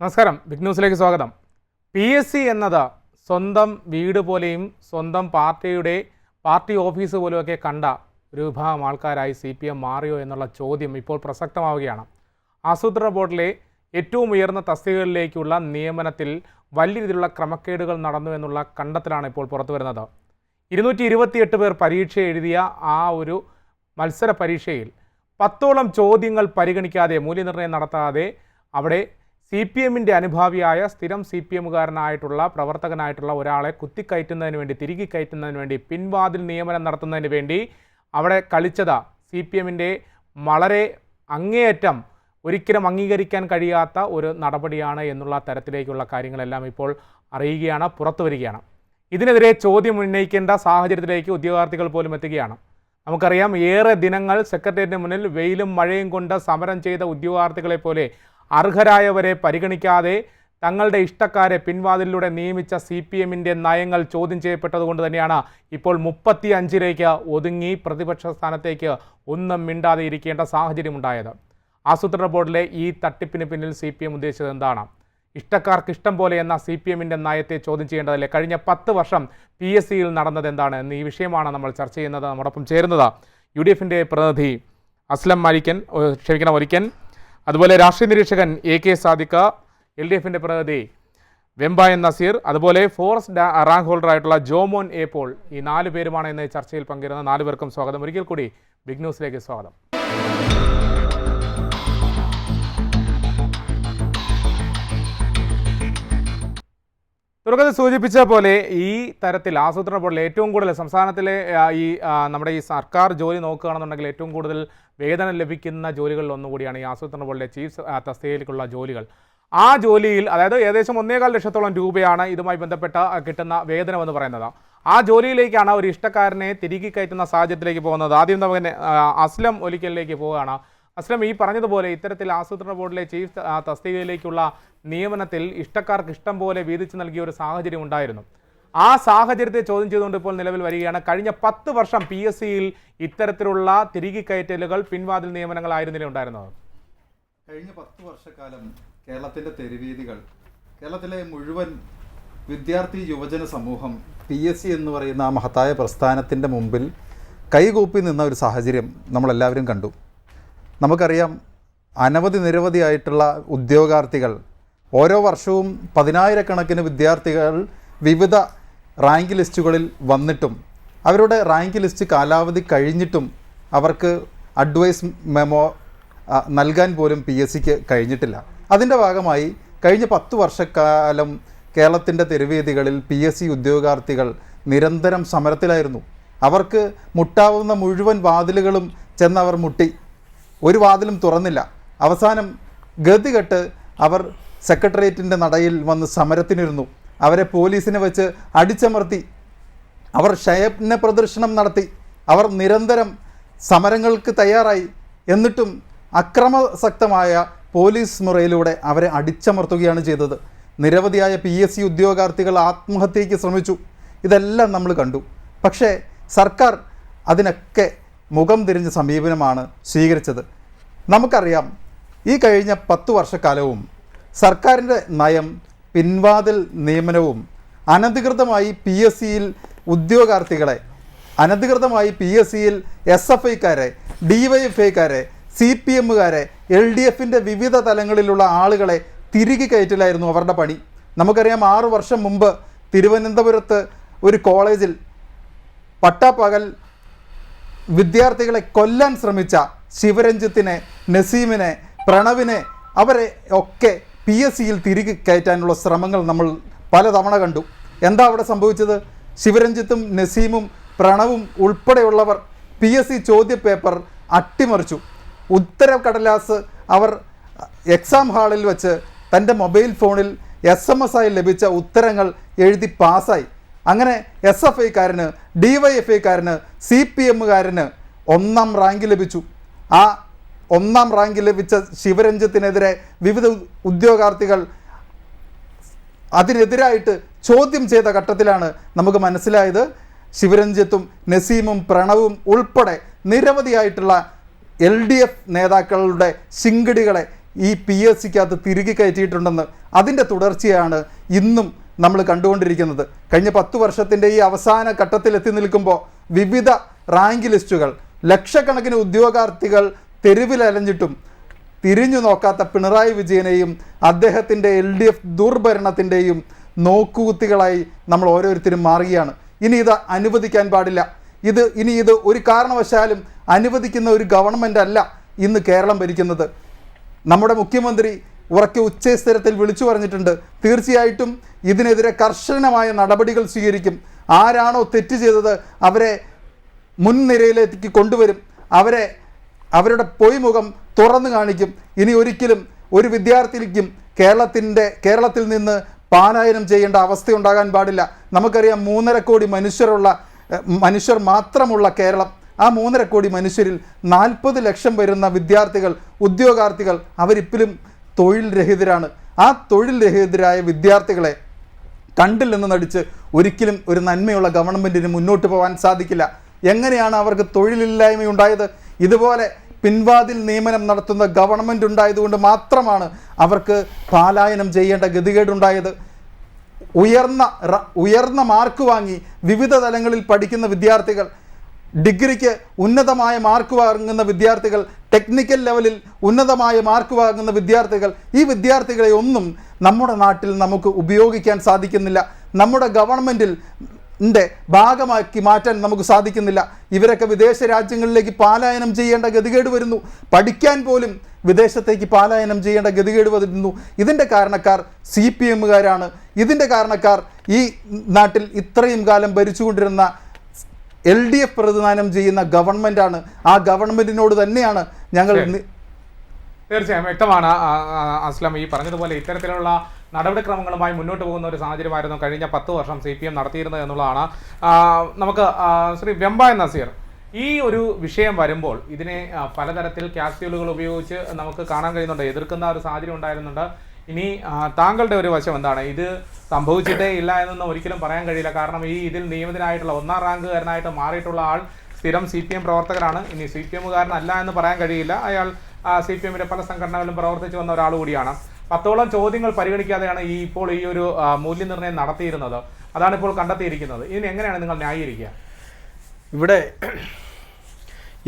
നമസ്കാരം, ബിഗ് ന്യൂസിലേക്ക് സ്വാഗതം. PSC എന്നത് സ്വന്തം വീട് പോലെയും സ്വന്തം പാർട്ടി ഓഫീസ് പോലെയൊക്കെ കണ്ട ഒരു വിഭാഗം ആൾക്കാരായി CPM മാറിയോ എന്നുള്ള ചോദ്യം ഇപ്പോൾ പ്രസക്തമാവുകയാണ്. ആസൂത്രണ ബോർഡിലെ ഏറ്റവും ഉയർന്ന തസ്തികകളിലേക്കുള്ള നിയമനത്തിൽ വലിയ രീതിയിലുള്ള ക്രമക്കേടുകൾ നടന്നു എന്നുള്ള കണ്ടെത്തലാണ് ഇപ്പോൾ പുറത്തു വരുന്നത്. 228 പേർ പരീക്ഷ എഴുതിയ ആ ഒരു മത്സര പരീക്ഷയിൽ 10ഓളം ചോദ്യങ്ങൾ പരിഗണിക്കാതെ മൂല്യനിർണ്ണയം നടത്താതെ അവിടെ CPMൻ്റെ അനുഭാവിയായ സ്ഥിരം CPMകാരനായിട്ടുള്ള പ്രവർത്തകനായിട്ടുള്ള ഒരാളെ കുത്തിക്കയറ്റുന്നതിന് വേണ്ടി, തിരികെ കയറ്റുന്നതിന് വേണ്ടി, പിൻവാതിൽ നിയമനം നടത്തുന്നതിന് വേണ്ടി അവിടെ കളിച്ചത് CPMൻ്റെ വളരെ അങ്ങേയറ്റം ഒരിക്കലും അംഗീകരിക്കാൻ കഴിയാത്ത ഒരു നടപടിയാണ് എന്നുള്ള തരത്തിലേക്കുള്ള കാര്യങ്ങളെല്ലാം ഇപ്പോൾ അറിയുകയാണ്, പുറത്തു വരികയാണ്. ഇതിനെതിരെ ചോദ്യം ഉന്നയിക്കേണ്ട സാഹചര്യത്തിലേക്ക് ഉദ്യോഗാർത്ഥികൾ പോലും എത്തുകയാണ്. നമുക്കറിയാം, ഏറെ ദിനങ്ങൾ സെക്രട്ടേറിയറ്റിന് മുന്നിൽ വെയിലും മഴയും കൊണ്ട് സമരം ചെയ്ത ഉദ്യോഗാർത്ഥികളെ പോലെ അർഹരായവരെ പരിഗണിക്കാതെ തങ്ങളുടെ ഇഷ്ടക്കാരെ പിൻവാതിലൂടെ നിയമിച്ച CPMൻ്റെ നയങ്ങൾ ചോദ്യം ചെയ്യപ്പെട്ടതുകൊണ്ട് തന്നെയാണ് ഇപ്പോൾ 35ലേക്ക് ഒതുങ്ങി പ്രതിപക്ഷ സ്ഥാനത്തേക്ക് ഒന്നും മിണ്ടാതെ ഇരിക്കേണ്ട സാഹചര്യമുണ്ടായത്. ആസൂത്രണ ബോർഡിലെ ഈ തട്ടിപ്പിന് പിന്നിൽ CPM ഉദ്ദേശിച്ചത് എന്താണ്? ഇഷ്ടക്കാർക്ക് ഇഷ്ടം പോലെ എന്ന CPMൻ്റെ നയത്തെ ചോദ്യം ചെയ്യേണ്ടതല്ലേ? കഴിഞ്ഞ 10 വർഷം PSCയിൽ നടന്നത് എന്താണ് എന്ന് ഈ വിഷയമാണ് നമ്മൾ ചർച്ച ചെയ്യുന്നത്. നമ്മോടൊപ്പം ചേരുന്നത് UDFൻ്റെ പ്രതിനിധി അസ്ലം ഒരിക്കൻ, അതുപോലെ രാഷ്ട്രീയ നിരീക്ഷകൻ AK സാദിഖ്, LDFൻ്റെ പ്രതിനിധി വെമ്പായൻ നസീർ, അതുപോലെ ഫോറസ്റ്റ് റാങ്ക് ഹോൾഡറായിട്ടുള്ള ജോമോൻ എ പോൾ. ഈ 4 പേരുമാണ് ഇന്ന് ചർച്ചയിൽ പങ്കെടുക്കുന്നത്. 4 പേർക്കും സ്വാഗതം. ഒരിക്കൽ കൂടി ബിഗ് ന്യൂസിലേക്ക് സ്വാഗതം. തുടക്കത്തിൽ സൂചിപ്പിച്ച പോലെ ഈ തരത്തിൽ ആസൂത്രണ ബോർഡിൽ ഏറ്റവും കൂടുതൽ സംസ്ഥാനത്തിലെ നമ്മുടെ ഈ സർക്കാർ ജോലി നോക്കുകയാണെന്നുണ്ടെങ്കിൽ ഏറ്റവും കൂടുതൽ വേതനം ലഭിക്കുന്ന ജോലികളിൽ ഒന്നുകൂടിയാണ് ഈ ആസൂത്രണ ബോർഡിലെ ചീഫ് തസ്തികയിലേക്കുള്ള ജോലികൾ. ആ ജോലിയിൽ അതായത് ഏകദേശം 1.25 ലക്ഷത്തോളം രൂപയാണ് ഇതുമായി ബന്ധപ്പെട്ട കിട്ടുന്ന വേതനം എന്ന് പറയുന്നത്. ആ ജോലിയിലേക്കാണ് ഒരു ഇഷ്ടക്കാരനെ തിരികെ കയറ്റുന്ന സാഹചര്യത്തിലേക്ക് പോകുന്നത്. ആദ്യം തന്നെ അസ്ലം ഒലിക്കലിലേക്ക് പോവുകയാണ്. അസ്ലം, ഈ പറഞ്ഞതുപോലെ ഇത്തരത്തിൽ ആസൂത്രണ ബോർഡിലെ ചീഫ് തസ്തികയിലേക്കുള്ള നിയമനത്തിൽ ഇഷ്ടക്കാർക്ക് ഇഷ്ടം പോലെ വീതിച്ചു നൽകിയ ഒരു സാഹചര്യം ഉണ്ടായിരുന്നു. ആ സാഹചര്യത്തെ ചോദ്യം ചെയ്തുകൊണ്ട് ഇപ്പോൾ നിലവിൽ വരികയാണ്. കഴിഞ്ഞ 10 വർഷം PSCയിൽ ഇത്തരത്തിലുള്ള തിരികെ കയറ്റലുകൾ, പിൻവാതിൽ നിയമനങ്ങളായിരുന്നില്ല ഉണ്ടായിരുന്നത്. കഴിഞ്ഞ 10 വർഷക്കാലം കേരളത്തിൻ്റെ തെരുവീതികൾ, കേരളത്തിലെ മുഴുവൻ വിദ്യാർത്ഥി യുവജന സമൂഹം PSC എന്ന് പറയുന്ന ആ മഹത്തായ പ്രസ്ഥാനത്തിൻ്റെ മുമ്പിൽ കൈകൂപ്പി നിന്ന ഒരു സാഹചര്യം നമ്മളെല്ലാവരും കണ്ടു. നമുക്കറിയാം, നിരവധിയായിട്ടുള്ള ഉദ്യോഗാർത്ഥികൾ, ഓരോ വർഷവും 10,000-കണക്കിന് വിദ്യാർത്ഥികൾ വിവിധ റാങ്ക് ലിസ്റ്റുകളിൽ വന്നിട്ടും അവരുടെ റാങ്ക് ലിസ്റ്റ് കാലാവധി കഴിഞ്ഞിട്ടും അവർക്ക് അഡ്വൈസ് മെമ്മോ നൽകാൻ പോലും PSCക്ക് കഴിഞ്ഞിട്ടില്ല. അതിൻ്റെ ഭാഗമായി കഴിഞ്ഞ 10 വർഷക്കാലം കേരളത്തിൻ്റെ തെരുവേദികളിൽ PSC ഉദ്യോഗാർത്ഥികൾ നിരന്തരം സമരത്തിലായിരുന്നു. അവർക്ക് മുട്ടാവുന്ന മുഴുവൻ വാതിലുകളും ചെന്നവർ മുട്ടി. ഒരു വാതിലും തുറന്നില്ല. അവസാനം ഗതികെട്ട് അവർ സെക്രട്ടേറിയറ്റിൻ്റെ നടയിൽ വന്ന് സമരത്തിനിരുന്നു. അവരെ പോലീസിനെ വെച്ച് അടിച്ചമർത്തി. അവർ ശയന പ്രദർശനം നടത്തി. അവർ നിരന്തരം സമരങ്ങൾക്ക് തയ്യാറായി. എന്നിട്ടും അക്രമാസക്തമായ പോലീസ് മുറയിലൂടെ അവരെ അടിച്ചമർത്തുകയാണ് ചെയ്തത്. നിരവധിയായ PSC ഉദ്യോഗാർത്ഥികൾ ആത്മഹത്യയ്ക്ക് ശ്രമിച്ചു. ഇതെല്ലാം നമ്മൾ കണ്ടു. പക്ഷേ സർക്കാർ അതിനൊക്കെ മുഖം തിരിഞ്ഞ സമീപനമാണ് സ്വീകരിച്ചത്. നമുക്കറിയാം, ഈ കഴിഞ്ഞ 10 വർഷക്കാലവും സർക്കാരിൻ്റെ നയം പിൻവാതിൽ നിയമനവും അനധികൃതമായി PSCയിൽ ഉദ്യോഗാർത്ഥികളെ, അനധികൃതമായി PSCയിൽ SFIക്കാരെ, DYFIക്കാരെ, CPMകാരെ, LDFൻ്റെ വിവിധ തലങ്ങളിലുള്ള ആളുകളെ തിരികെ കയറ്റിലായിരുന്നു അവരുടെ പണി. നമുക്കറിയാം, 6 വർഷം മുമ്പ് തിരുവനന്തപുരത്ത് ഒരു കോളേജിൽ പട്ടാപ്പകൽ വിദ്യാർത്ഥികളെ കൊല്ലാൻ ശ്രമിച്ച ശിവരഞ്ജിത്തിനെ, നസീമിനെ, പ്രണവിനെ, അവരെ ഒക്കെ PSCയിൽ തിരികെ കയറ്റാനുള്ള ശ്രമങ്ങൾ നമ്മൾ പലതവണ കണ്ടു. എന്താ അവിടെ സംഭവിച്ചത്? ശിവരഞ്ജിത്തും നസീമും പ്രണവും ഉൾപ്പെടെയുള്ളവർ PSC ചോദ്യപേപ്പർ അട്ടിമറിച്ചു. ഉത്തരക്കടലാസ് അവർ എക്സാം ഹാളിൽ വെച്ച് തൻ്റെ മൊബൈൽ ഫോണിൽ SMS ആയി ലഭിച്ച ഉത്തരങ്ങൾ എഴുതി പാസ്സായി. അങ്ങനെ SFIക്കാരന്, DYFIക്കാരന്, CPMകാരന് 1ാം റാങ്ക് ലഭിച്ചു. ആ 1ാം റാങ്ക് ലഭിച്ച ശിവരഞ്ജിത്തിനെതിരെ വിവിധ ഉദ്യോഗാർത്ഥികൾ അതിനെതിരായിട്ട് ചോദ്യം ചെയ്ത ഘട്ടത്തിലാണ് നമുക്ക് മനസ്സിലായത് ശിവരഞ്ജിത്തും നസീമും പ്രണവും ഉൾപ്പെടെ നിരവധിയായിട്ടുള്ള LDF നേതാക്കളുടെ ശിങ്കിടികളെ ഈ PSCക്കകത്ത് തിരികെ കയറ്റിയിട്ടുണ്ടെന്ന്. അതിൻ്റെ തുടർച്ചയാണ് ഇന്നും നമ്മൾ കണ്ടുകൊണ്ടിരിക്കുന്നത്. കഴിഞ്ഞ 10 വർഷത്തിൻ്റെ ഈ അവസാന ഘട്ടത്തിലെത്തി നിൽക്കുമ്പോൾ വിവിധ റാങ്ക് ലിസ്റ്റുകൾ, ലക്ഷക്കണക്കിന് ഉദ്യോഗാർത്ഥികൾ തെരുവിലലഞ്ഞിട്ടും തിരിഞ്ഞു നോക്കാത്ത പിണറായി വിജയനെയും അദ്ദേഹത്തിൻ്റെ LDF ദുർഭരണത്തിൻ്റെയും നോക്കുകുത്തികളായി നമ്മൾ ഓരോരുത്തരും മാറുകയാണ്. ഇനി ഇത് അനുവദിക്കാൻ പാടില്ല. ഇനി ഇത് ഒരു കാരണവശാലും അനുവദിക്കുന്ന ഒരു ഗവൺമെൻറ് അല്ല ഇന്ന് കേരളം ഭരിക്കുന്നത്. നമ്മുടെ മുഖ്യമന്ത്രി ഉറക്കെ ഉച്ചസ്ഥിരത്തിൽ വിളിച്ചു പറഞ്ഞിട്ടുണ്ട്, തീർച്ചയായിട്ടും ഇതിനെതിരെ കർശനമായ നടപടികൾ സ്വീകരിക്കും. ആരാണോ തെറ്റ് ചെയ്തത് അവരെ മുൻനിരയിലേക്ക് കൊണ്ടുവരും, അവരുടെ പൊയ്മുഖം തുറന്നു കാണിക്കും. ഇനി ഒരിക്കലും ഒരു വിദ്യാർത്ഥിക്കും കേരളത്തിൽ നിന്ന് പാലായനം ചെയ്യേണ്ട അവസ്ഥയുണ്ടാകാൻ പാടില്ല. നമുക്കറിയാം 3.5 കോടി മനുഷ്യർ മാത്രമുള്ള കേരളം. ആ 3.5 കോടി മനുഷ്യരിൽ 40 ലക്ഷം വരുന്ന വിദ്യാർത്ഥികൾ, ഉദ്യോഗാർത്ഥികൾ അവരിപ്പോഴും തൊഴിൽ രഹിതരാണ്. ആ തൊഴിൽ രഹിതരായ വിദ്യാർത്ഥികളെ കണ്ടിൽ നിന്ന് നടിച്ച് ഒരിക്കലും ഒരു നന്മയുള്ള ഗവൺമെൻറ്റിന് മുന്നോട്ട് പോകാൻ സാധിക്കില്ല. എങ്ങനെയാണ് അവർക്ക് തൊഴിലില്ലായ്മയുണ്ടായത്? ഇതുപോലെ പിൻവാതിൽ നിയമനം നടത്തുന്ന ഗവൺമെൻറ് ഉണ്ടായതുകൊണ്ട് മാത്രമാണ് അവർക്ക് പലായനം ചെയ്യേണ്ട ഗതികേടുണ്ടായത്. ഉയർന്ന മാർക്ക് വാങ്ങി വിവിധ തലങ്ങളിൽ പഠിക്കുന്ന വിദ്യാർത്ഥികൾ, ഡിഗ്രിക്ക് ഉന്നതമായ മാർക്ക് വാങ്ങുന്ന വിദ്യാർത്ഥികൾ, ടെക്നിക്കൽ ലെവലിൽ ഉന്നതമായ മാർക്ക് വാങ്ങുന്ന വിദ്യാർത്ഥികൾ, ഈ വിദ്യാർത്ഥികളെ ഒന്നും നമ്മുടെ നാട്ടിൽ നമുക്ക് ഉപയോഗിക്കാൻ സാധിക്കുന്നില്ല. നമ്മുടെ ഗവൺമെൻറ്റിൽ ഭാഗമാക്കി മാറ്റാൻ നമുക്ക് സാധിക്കുന്നില്ല. ഇവരൊക്കെ വിദേശ രാജ്യങ്ങളിലേക്ക് പലായനം ചെയ്യേണ്ട ഗതികേട് വരുന്നു. പഠിക്കാൻ പോലും വിദേശത്തേക്ക് പലായനം ചെയ്യേണ്ട ഗതികേട് വരുന്നു. ഇതിൻ്റെ കാരണക്കാർ CPMകാരാണ്. ഇതിൻ്റെ കാരണക്കാർ ഈ നാട്ടിൽ ഇത്രയും കാലം ഭരിച്ചുകൊണ്ടിരുന്ന LDF പ്രതിദാനം ചെയ്യുന്ന ഗവൺമെൻറ്റാണ്. ആ ഗവൺമെൻറ്റിനോട് തന്നെയാണ് ഞങ്ങൾ തീർച്ചയായും വ്യക്തമാണ് അസ്ലം. ഈ പറഞ്ഞതുപോലെ ഇത്തരത്തിലുള്ള നടപടിക്രമങ്ങളുമായി മുന്നോട്ട് പോകുന്ന ഒരു സാഹചര്യമായിരുന്നു കഴിഞ്ഞ 10 വർഷം CPM നടത്തിയിരുന്നത് എന്നുള്ളതാണ്. നമുക്ക് ശ്രീ വെമ്പായ നസീർ, ഈ ഒരു വിഷയം വരുമ്പോൾ ഇതിനെ പലതരത്തിൽ ക്യാപ്സ്യൂളുകൾ ഉപയോഗിച്ച് നമുക്ക് കാണാൻ കഴിയുന്നുണ്ട്, എതിർക്കുന്ന ഒരു സാഹചര്യം ഉണ്ടായിരുന്നുണ്ട്. ഇനി താങ്കളുടെ ഒരു വശം എന്താണ്? ഇത് സംഭവിച്ചിട്ടേ ഇല്ല എന്നൊന്നും ഒരിക്കലും പറയാൻ കഴിയില്ല. കാരണം ഇതിൽ നിയമിതനായിട്ടുള്ള 1ാം റാങ്കുകാരനായിട്ട് മാറിയിട്ടുള്ള ആൾ സ്ഥിരം CPM പ്രവർത്തകരാണ്. ഇനി CPMകാരനല്ല എന്ന് പറയാൻ കഴിയില്ല. അയാൾ CPMന്റെ പല സംഘടനകളിലും പ്രവർത്തിച്ചു വന്ന ഒരാൾ കൂടിയാണ്. 10ഓളം ചോദ്യങ്ങൾ പരിഗണിക്കാതെയാണ് ഇപ്പോൾ ഈ ഒരു മൂല്യനിർണ്ണയം നടത്തിയിരുന്നത്. അതാണ് ഇപ്പോൾ കണ്ടെത്തിയിരിക്കുന്നത്. ഇതിന് എങ്ങനെയാണ് നിങ്ങൾ ന്യായീകരിക്കുക? ഇവിടെ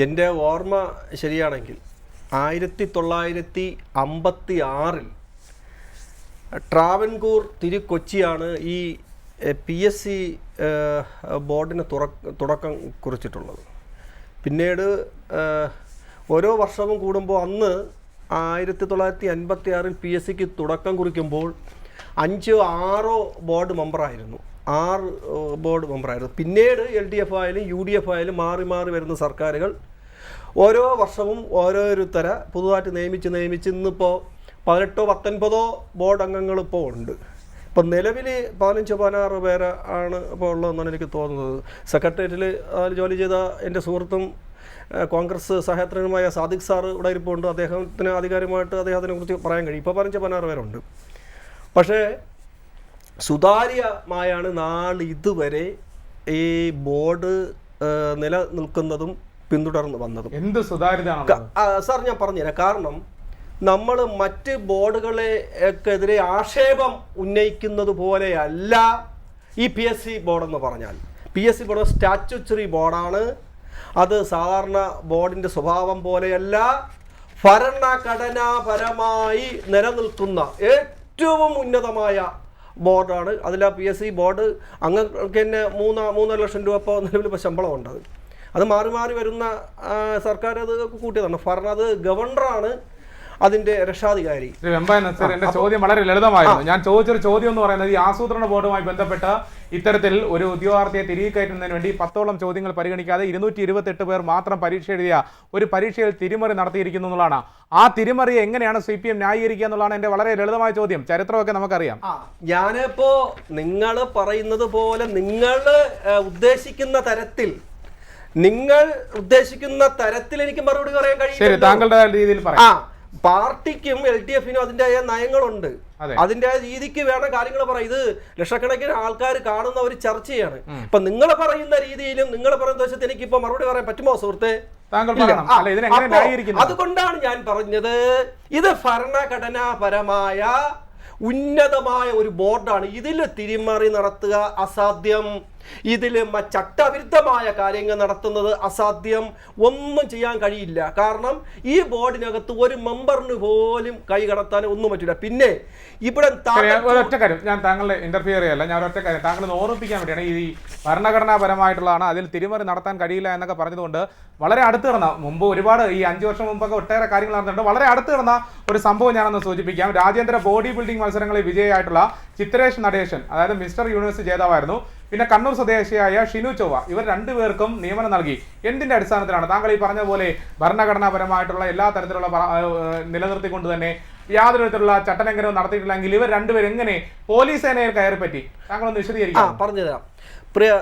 എൻ്റെ ഓർമ്മ ശരിയാണെങ്കിൽ 1956 ട്രാവൻകൂർ തിരുക്കൊച്ചിയാണ് ഈ PSC ബോർഡിന് തുടക്കം കുറിച്ചിട്ടുള്ളത്. പിന്നീട് ഓരോ വർഷവും കൂടുമ്പോൾ അന്ന് 1956 PSCക്ക് തുടക്കം കുറിക്കുമ്പോൾ 5-6 ബോർഡ് മെമ്പറായിരുന്നു. 6 ബോർഡ് മെമ്പറായിരുന്നു. പിന്നീട് LDF ആയാലും UDF ആയാലും മാറി മാറി വരുന്ന സർക്കാരുകൾ ഓരോ വർഷവും ഓരോരുത്തര പുതുതായിട്ട് നിയമിച്ച് ഇന്നിപ്പോൾ 18-19 ബോർഡ് അംഗങ്ങൾ ഇപ്പോൾ ഉണ്ട്. ഇപ്പം നിലവിൽ 15-16 പേര് ആണ് ഇപ്പോൾ ഉള്ളതെന്നാണ് എനിക്ക് തോന്നുന്നത്. സെക്രട്ടേറിയറ്റിൽ ജോലി ചെയ്ത എൻ്റെ സുഹൃത്തും കോൺഗ്രസ് സഹയാത്രികനുമായ സാദിഖ് സാർ ഇവിടെ ഇരിപ്പുണ്ട്. അദ്ദേഹത്തിന് ആധികാരികമായിട്ട് അദ്ദേഹത്തിനെക്കുറിച്ച് പറയാൻ കഴിയും. ഇപ്പോൾ 15-16 പേരുണ്ട്. പക്ഷേ സുതാര്യമായാണ് ഇതുവരെ ഈ ബോർഡ് നിലനിൽക്കുന്നതും പിന്തുടർന്ന് വന്നതും. എന്ത് സുതാര്യത സാർ ഞാൻ പറഞ്ഞുതരാം. കാരണം നമ്മൾ മറ്റ് ബോർഡുകളെക്കെതിരെ ആക്ഷേപം ഉന്നയിക്കുന്നത് പോലെയല്ല ഈ PSC ബോർഡെന്ന് പറഞ്ഞാൽ. PSC ബോർഡ് സ്റ്റാറ്റ്യൂട്ടറി ബോർഡാണ്. അത് സാധാരണ ബോർഡിൻ്റെ സ്വഭാവം പോലെയല്ല. ഭരണഘടനാപരമായി നിലനിൽക്കുന്ന ഏറ്റവും ഉന്നതമായ ബോർഡാണ്. അതിൽ ആ PSC ബോർഡ് അംഗങ്ങൾക്ക് തന്നെ 3 ലക്ഷം രൂപ ഇപ്പോൾ നിലവിൽ ഇപ്പോൾ ശമ്പളമുണ്ട്. അത് മാറി മാറി വരുന്ന സർക്കാർ അത് കൂട്ടിയതാണ്. അത് ഗവർണറാണ് അതിന്റെ രക്ഷാധികാരി. എന്റെ ചോദ്യം വളരെ ലളിതമായിരുന്നു. ഞാൻ ചോദിച്ചൊരു ചോദ്യം എന്ന് പറയുന്നത് ഈ ആസൂത്രണ ബോർഡുമായി ബന്ധപ്പെട്ട ഇത്തരത്തിൽ ഒരു ഉദ്യോഗാർത്ഥിയെ തിരികെ കയറ്റുന്നതിന് വേണ്ടി 10ഓളം ചോദ്യങ്ങൾ പരിഗണിക്കാതെ 228 പേർ മാത്രം പരീക്ഷ എഴുതിയ ഒരു പരീക്ഷയിൽ തിരിമറി നടത്തിയിരിക്കുന്നു എന്നുള്ളതാണ്. ആ തിരിമറിയെ എങ്ങനെയാണ് CPM ന്യായീകരിക്കുക എന്നുള്ളതാണ് എന്റെ വളരെ ലളിതമായ ചോദ്യം. ചരിത്രമൊക്കെ നമുക്കറിയാം. ഞാനിപ്പോ നിങ്ങൾ പറയുന്നത് പോലെ നിങ്ങൾ ഉദ്ദേശിക്കുന്ന തരത്തിൽ എനിക്ക് മറുപടി പറയാൻ കഴിയും. താങ്കളുടെ രീതിയിൽ പറയാം. പാർട്ടിക്കും LDFനും അതിൻ്റെതായ നയങ്ങളുണ്ട്. അതിൻ്റെ രീതിക്ക് വേണ്ട കാര്യങ്ങൾ പറയാം. ഇത് ലക്ഷക്കണക്കിന് ആൾക്കാർ കാണുന്ന ഒരു ചർച്ചയാണ്. ഇപ്പൊ നിങ്ങൾ പറയുന്ന രീതിയിലും നിങ്ങൾ പറയുന്ന ദിവസത്തിൽ എനിക്കിപ്പോ മറുപടി പറയാൻ പറ്റുമോ സുഹൃത്തെ? അതുകൊണ്ടാണ് ഞാൻ പറഞ്ഞത് ഇത് ഭരണഘടനാപരമായ ഉന്നതമായ ഒരു ബോർഡാണ്. ഇതിൽ തിരിമറി നടത്തുക അസാധ്യം, ഇതിൽ ചട്ടവിരുദ്ധമായ കാര്യങ്ങൾ നടത്തുന്നത് അസാധ്യം, ഒന്നും ചെയ്യാൻ കഴിയില്ല. കാരണം ഈ ബോർഡിനകത്ത് ഒരു മെമ്പറിന് പോലും കൈ കടത്താൻ ഒന്നും പറ്റില്ല. പിന്നെ ഇവിടെ ഒരൊറ്റ കാര്യം, ഞാൻ താങ്കളുടെ ഇന്റർഫിയർ ചെയ്യല്ല, ഞാൻ ഒരൊറ്റ കാര്യം താങ്കൾ ഓർമ്മിപ്പിക്കാൻ വേണ്ടിയാണ്. ഈ ഭരണഘടനാപരമായിട്ടുള്ളതാണ്, അതിൽ തിരിമറി നടത്താൻ കഴിയില്ല എന്നൊക്കെ പറഞ്ഞതുകൊണ്ട് വളരെ അടുത്ത് കിടന്ന മുമ്പ് ഒരുപാട് ഈ 5 വർഷം മുമ്പൊക്കെ ഒട്ടേറെ കാര്യങ്ങൾ നടന്നിട്ടുണ്ട്. വളരെ അടുത്ത് കിടന്ന ഒരു സംഭവം ഞാനൊന്ന് സൂചിപ്പിക്കാം. രാജ്യാന്തര ബോഡി ബിൽഡിംഗ് മത്സരങ്ങളിൽ വിജയിയായിട്ടുള്ള ചിത്രേഷ് നടേശൻ, അതായത് മിസ്റ്റർ യൂണിവേഴ്സ് ജേതാവായിരുന്നു. പിന്നെ കണ്ണൂർ സ്വദേശിയായ ഷിനു ചൊവ്വ, ഇവർ രണ്ടുപേർക്കും നിയമനം നൽകി. എന്തിന്റെ അടിസ്ഥാനത്തിലാണ്? താങ്കൾ ഈ പറഞ്ഞ പോലെ ഭരണഘടനാപരമായിട്ടുള്ള എല്ലാ തരത്തിലുള്ള നിലനിർത്തിക്കൊണ്ട് തന്നെ യാതൊരു വിധത്തിലുള്ള ചട്ടലംഘനവും നടത്തിയിട്ടില്ലെങ്കിൽ ഇവർ രണ്ടുപേരും എങ്ങനെ പോലീസ് സേനയിൽ കയറി പറ്റി? താങ്കളൊന്ന് വിശദീകരിക്കാം. പറഞ്ഞുതരാം. പ്രിയ,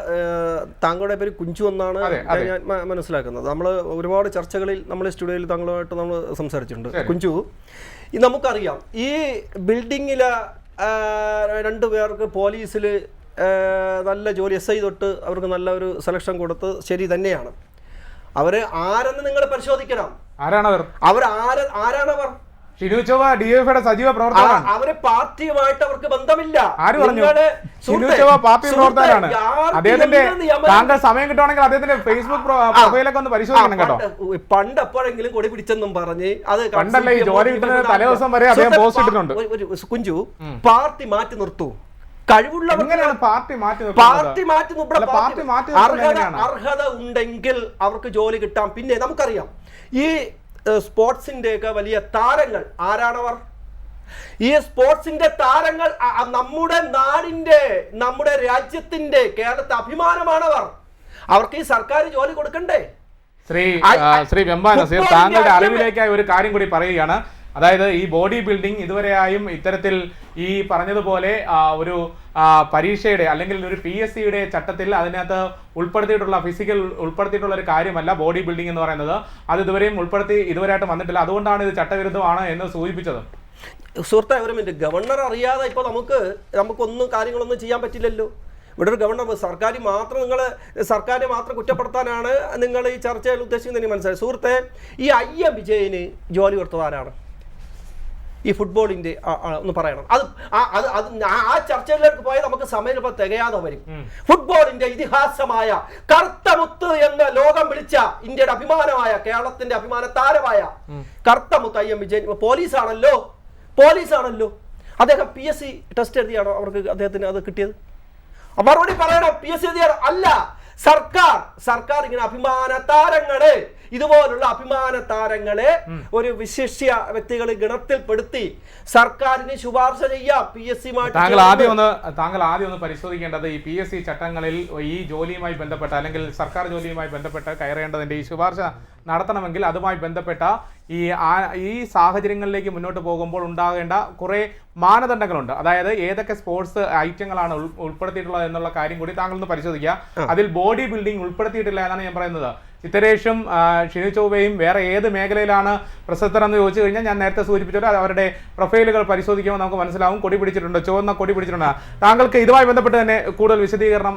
താങ്കളുടെ പേര് കുഞ്ചു എന്നാണ് ഞാൻ മനസ്സിലാക്കുന്നത്. നമ്മൾ ഒരുപാട് ചർച്ചകളിൽ നമ്മൾ സ്റ്റുഡിയോയിൽ താങ്കളുമായിട്ട് നമ്മൾ സംസാരിച്ചിട്ടുണ്ട്. കുഞ്ചു, നമുക്കറിയാം ഈ ബിൽഡിങ്ങിലെ 2 പേർക്ക് പോലീസിൽ നല്ല ജോലി, SI തൊട്ട് അവർക്ക് നല്ല ഒരു സെലക്ഷൻ കൊടുത്ത് ശരി തന്നെയാണ്. അവർ ആരെന്ന് നിങ്ങൾ പരിശോധിക്കണം. ആരാണവർ? ഷിനു ചൊവ്വ DFIയുടെ സജീവ പ്രവർത്തകനാണ്. അവര് പാർട്ടിയുമായിട്ട് അവർക്ക് ബന്ധമില്ല. ആര് പറഞ്ഞു? ഷിനു ചൊവ്വ പാർട്ടി പ്രവർത്തകനാണ്. അദ്ദേഹത്തിന്റെ താങ്കൾ സമയം കിട്ടുവാണെങ്കിൽ അദ്ദേഹത്തിന്റെ ഫേസ്ബുക്ക് പ്രൊഫൈലൊക്കെ ഒന്ന് പരിശോധിക്കണം കേട്ടോ. പണ്ട് എപ്പോഴെങ്കിലും കൊടി പിടിച്ചെന്നും പറഞ്ഞ് അത് പണ്ടല്ല, ഈ ജോലി കിട്ടുന്ന തലേദിവസം വരെ അദ്ദേഹം പോസ്റ്റ് ഇട്ടിട്ടുണ്ട്. കുഞ്ചു, പാർട്ടി മാറ്റി നിർത്തൂ. കഴിവുള്ളവർ അർഹത ഉണ്ടെങ്കിൽ അവർക്ക് ജോലി കിട്ടാം. പിന്നെ നമുക്കറിയാം ഈ സ്പോർട്സിന്റെ ഒക്കെ വലിയ താരങ്ങൾ ആരാണവർ? ഈ സ്പോർട്സിന്റെ താരങ്ങൾ നമ്മുടെ നാടിന്റെ, നമ്മുടെ രാജ്യത്തിന്റെ, കേരളത്തെ അഭിമാനമാണവർ. അവർക്ക് ഈ സർക്കാർ ജോലി കൊടുക്കണ്ടേ? ശ്രീ വെമ്പാ നസീർ, താങ്കളുടെ അറിവിലേക്കായി ഒരു കാര്യം കൂടി പറയുകയാണ്. അതായത് ഈ ബോഡി ബിൽഡിംഗ് ഇതുവരെയായും ഇത്തരത്തിൽ ഈ പറഞ്ഞതുപോലെ ഒരു പരീക്ഷയുടെ അല്ലെങ്കിൽ ഒരു PSCയുടെ ചട്ടത്തിൽ അതിനകത്ത് ഉൾപ്പെടുത്തിയിട്ടുള്ള ഫിസിക്കൽ ഉൾപ്പെടുത്തിയിട്ടുള്ള ഒരു കാര്യമല്ല ബോഡി ബിൽഡിംഗ് എന്ന് പറയുന്നത്. അത് ഇതുവരെയും ഇതുവരെയായിട്ട് വന്നിട്ടില്ല. അതുകൊണ്ടാണ് ഇത് ചട്ടവിരുദ്ധമാണ് എന്ന് സൂചിപ്പിച്ചത്. സുഹൃത്തെ, ഒരു മിനിറ്റ്, ഗവർണർ അറിയാതെ ഇപ്പോൾ നമുക്കൊന്നും കാര്യങ്ങളൊന്നും ചെയ്യാൻ പറ്റില്ലല്ലോ. ഇവിടെ ഒരു ഗവർണർ സർക്കാരിനെ മാത്രം കുറ്റപ്പെടുത്താനാണ് നിങ്ങൾ ഈ ചർച്ചയിൽ ഉദ്ദേശിക്കുന്നത് എനിക്ക് മനസ്സിലായി. സുഹൃത്തെ, ഈ IM വിജയന് ജോലി കൊടുത്തത് ആരാണ്? ഈ ഫുട്ബോളിന്റെ ഒന്ന് പറയണം. ആ ചർച്ചയിലേക്ക് പോയാൽ നമുക്ക് സമയം ഇപ്പോൾ തികയാതെ വരും. ഫുട്ബോളിന്റെ ഇതിഹാസമായ കറുത്തമുത്ത് എന്ന് ലോകം വിളിച്ച ഇന്ത്യയുടെ അഭിമാനമായ, കേരളത്തിന്റെ അഭിമാന താരമായ കറുത്തമുത്ത് IM വിജയൻ പോലീസാണല്ലോ. അദ്ദേഹം PSC ടെസ്റ്റ് എഴുതിയാണോ അദ്ദേഹത്തിന് അത് കിട്ടിയത്? മറുപടി പറയണം. PSC എഴുതിയാണോ? അല്ല. സർക്കാർ ഇങ്ങനെ അഭിമാന താരങ്ങളെ, ഇതുപോലുള്ള അഭിമാന താരങ്ങളെ ഒരു വിശിഷ്യ വ്യക്തികളെ ഗണത്തിൽപ്പെടുത്തി സർക്കാരിന് ശുപാർശ ചെയ്യാം. PSC താങ്കൾ ആദ്യം ഒന്ന് പരിശോധിക്കേണ്ടത് ഈ PSC ചട്ടങ്ങളിൽ ഈ ജോലിയുമായി ബന്ധപ്പെട്ട അല്ലെങ്കിൽ സർക്കാർ ജോലിയുമായി ബന്ധപ്പെട്ട് കയറേണ്ടതിന്റെ ഈ ശുപാർശ നടത്തണമെങ്കിൽ അതുമായി ബന്ധപ്പെട്ട ഈ സാഹചര്യങ്ങളിലേക്ക് മുന്നോട്ട് പോകുമ്പോൾ ഉണ്ടാകേണ്ട കുറെ മാനദണ്ഡങ്ങളുണ്ട്. അതായത് ഏതൊക്കെ സ്പോർട്സ് ഐറ്റങ്ങളാണ് ഉൾപ്പെടുത്തിയിട്ടുള്ളത് എന്നുള്ള കാര്യം കൂടി താങ്കൾ ഒന്ന് പരിശോധിക്കുക. അതിൽ ബോഡി ബിൽഡിംഗ് ഉൾപ്പെടുത്തിയിട്ടില്ല എന്നാണ് ഞാൻ പറയുന്നത്. ചിത്രേഷും ഷിനു ചൊവ്വയും വേറെ ഏത് മേഖലയിലാണ് പ്രശസ്തരെന്ന് ചോദിച്ചു കഴിഞ്ഞാൽ ഞാൻ നേരത്തെ സൂചിപ്പിച്ചത് അവരുടെ പ്രൊഫൈലുകൾ പരിശോധിക്കുമ്പോൾ നമുക്ക് മനസ്സിലാവും. കൊടി പിടിച്ചിട്ടുണ്ട്, ചുവന്ന കൊടി പിടിച്ചിട്ടുണ്ട്. താങ്കൾക്ക് ഇതുമായി ബന്ധപ്പെട്ട് തന്നെ കൂടുതൽ വിശദീകരണം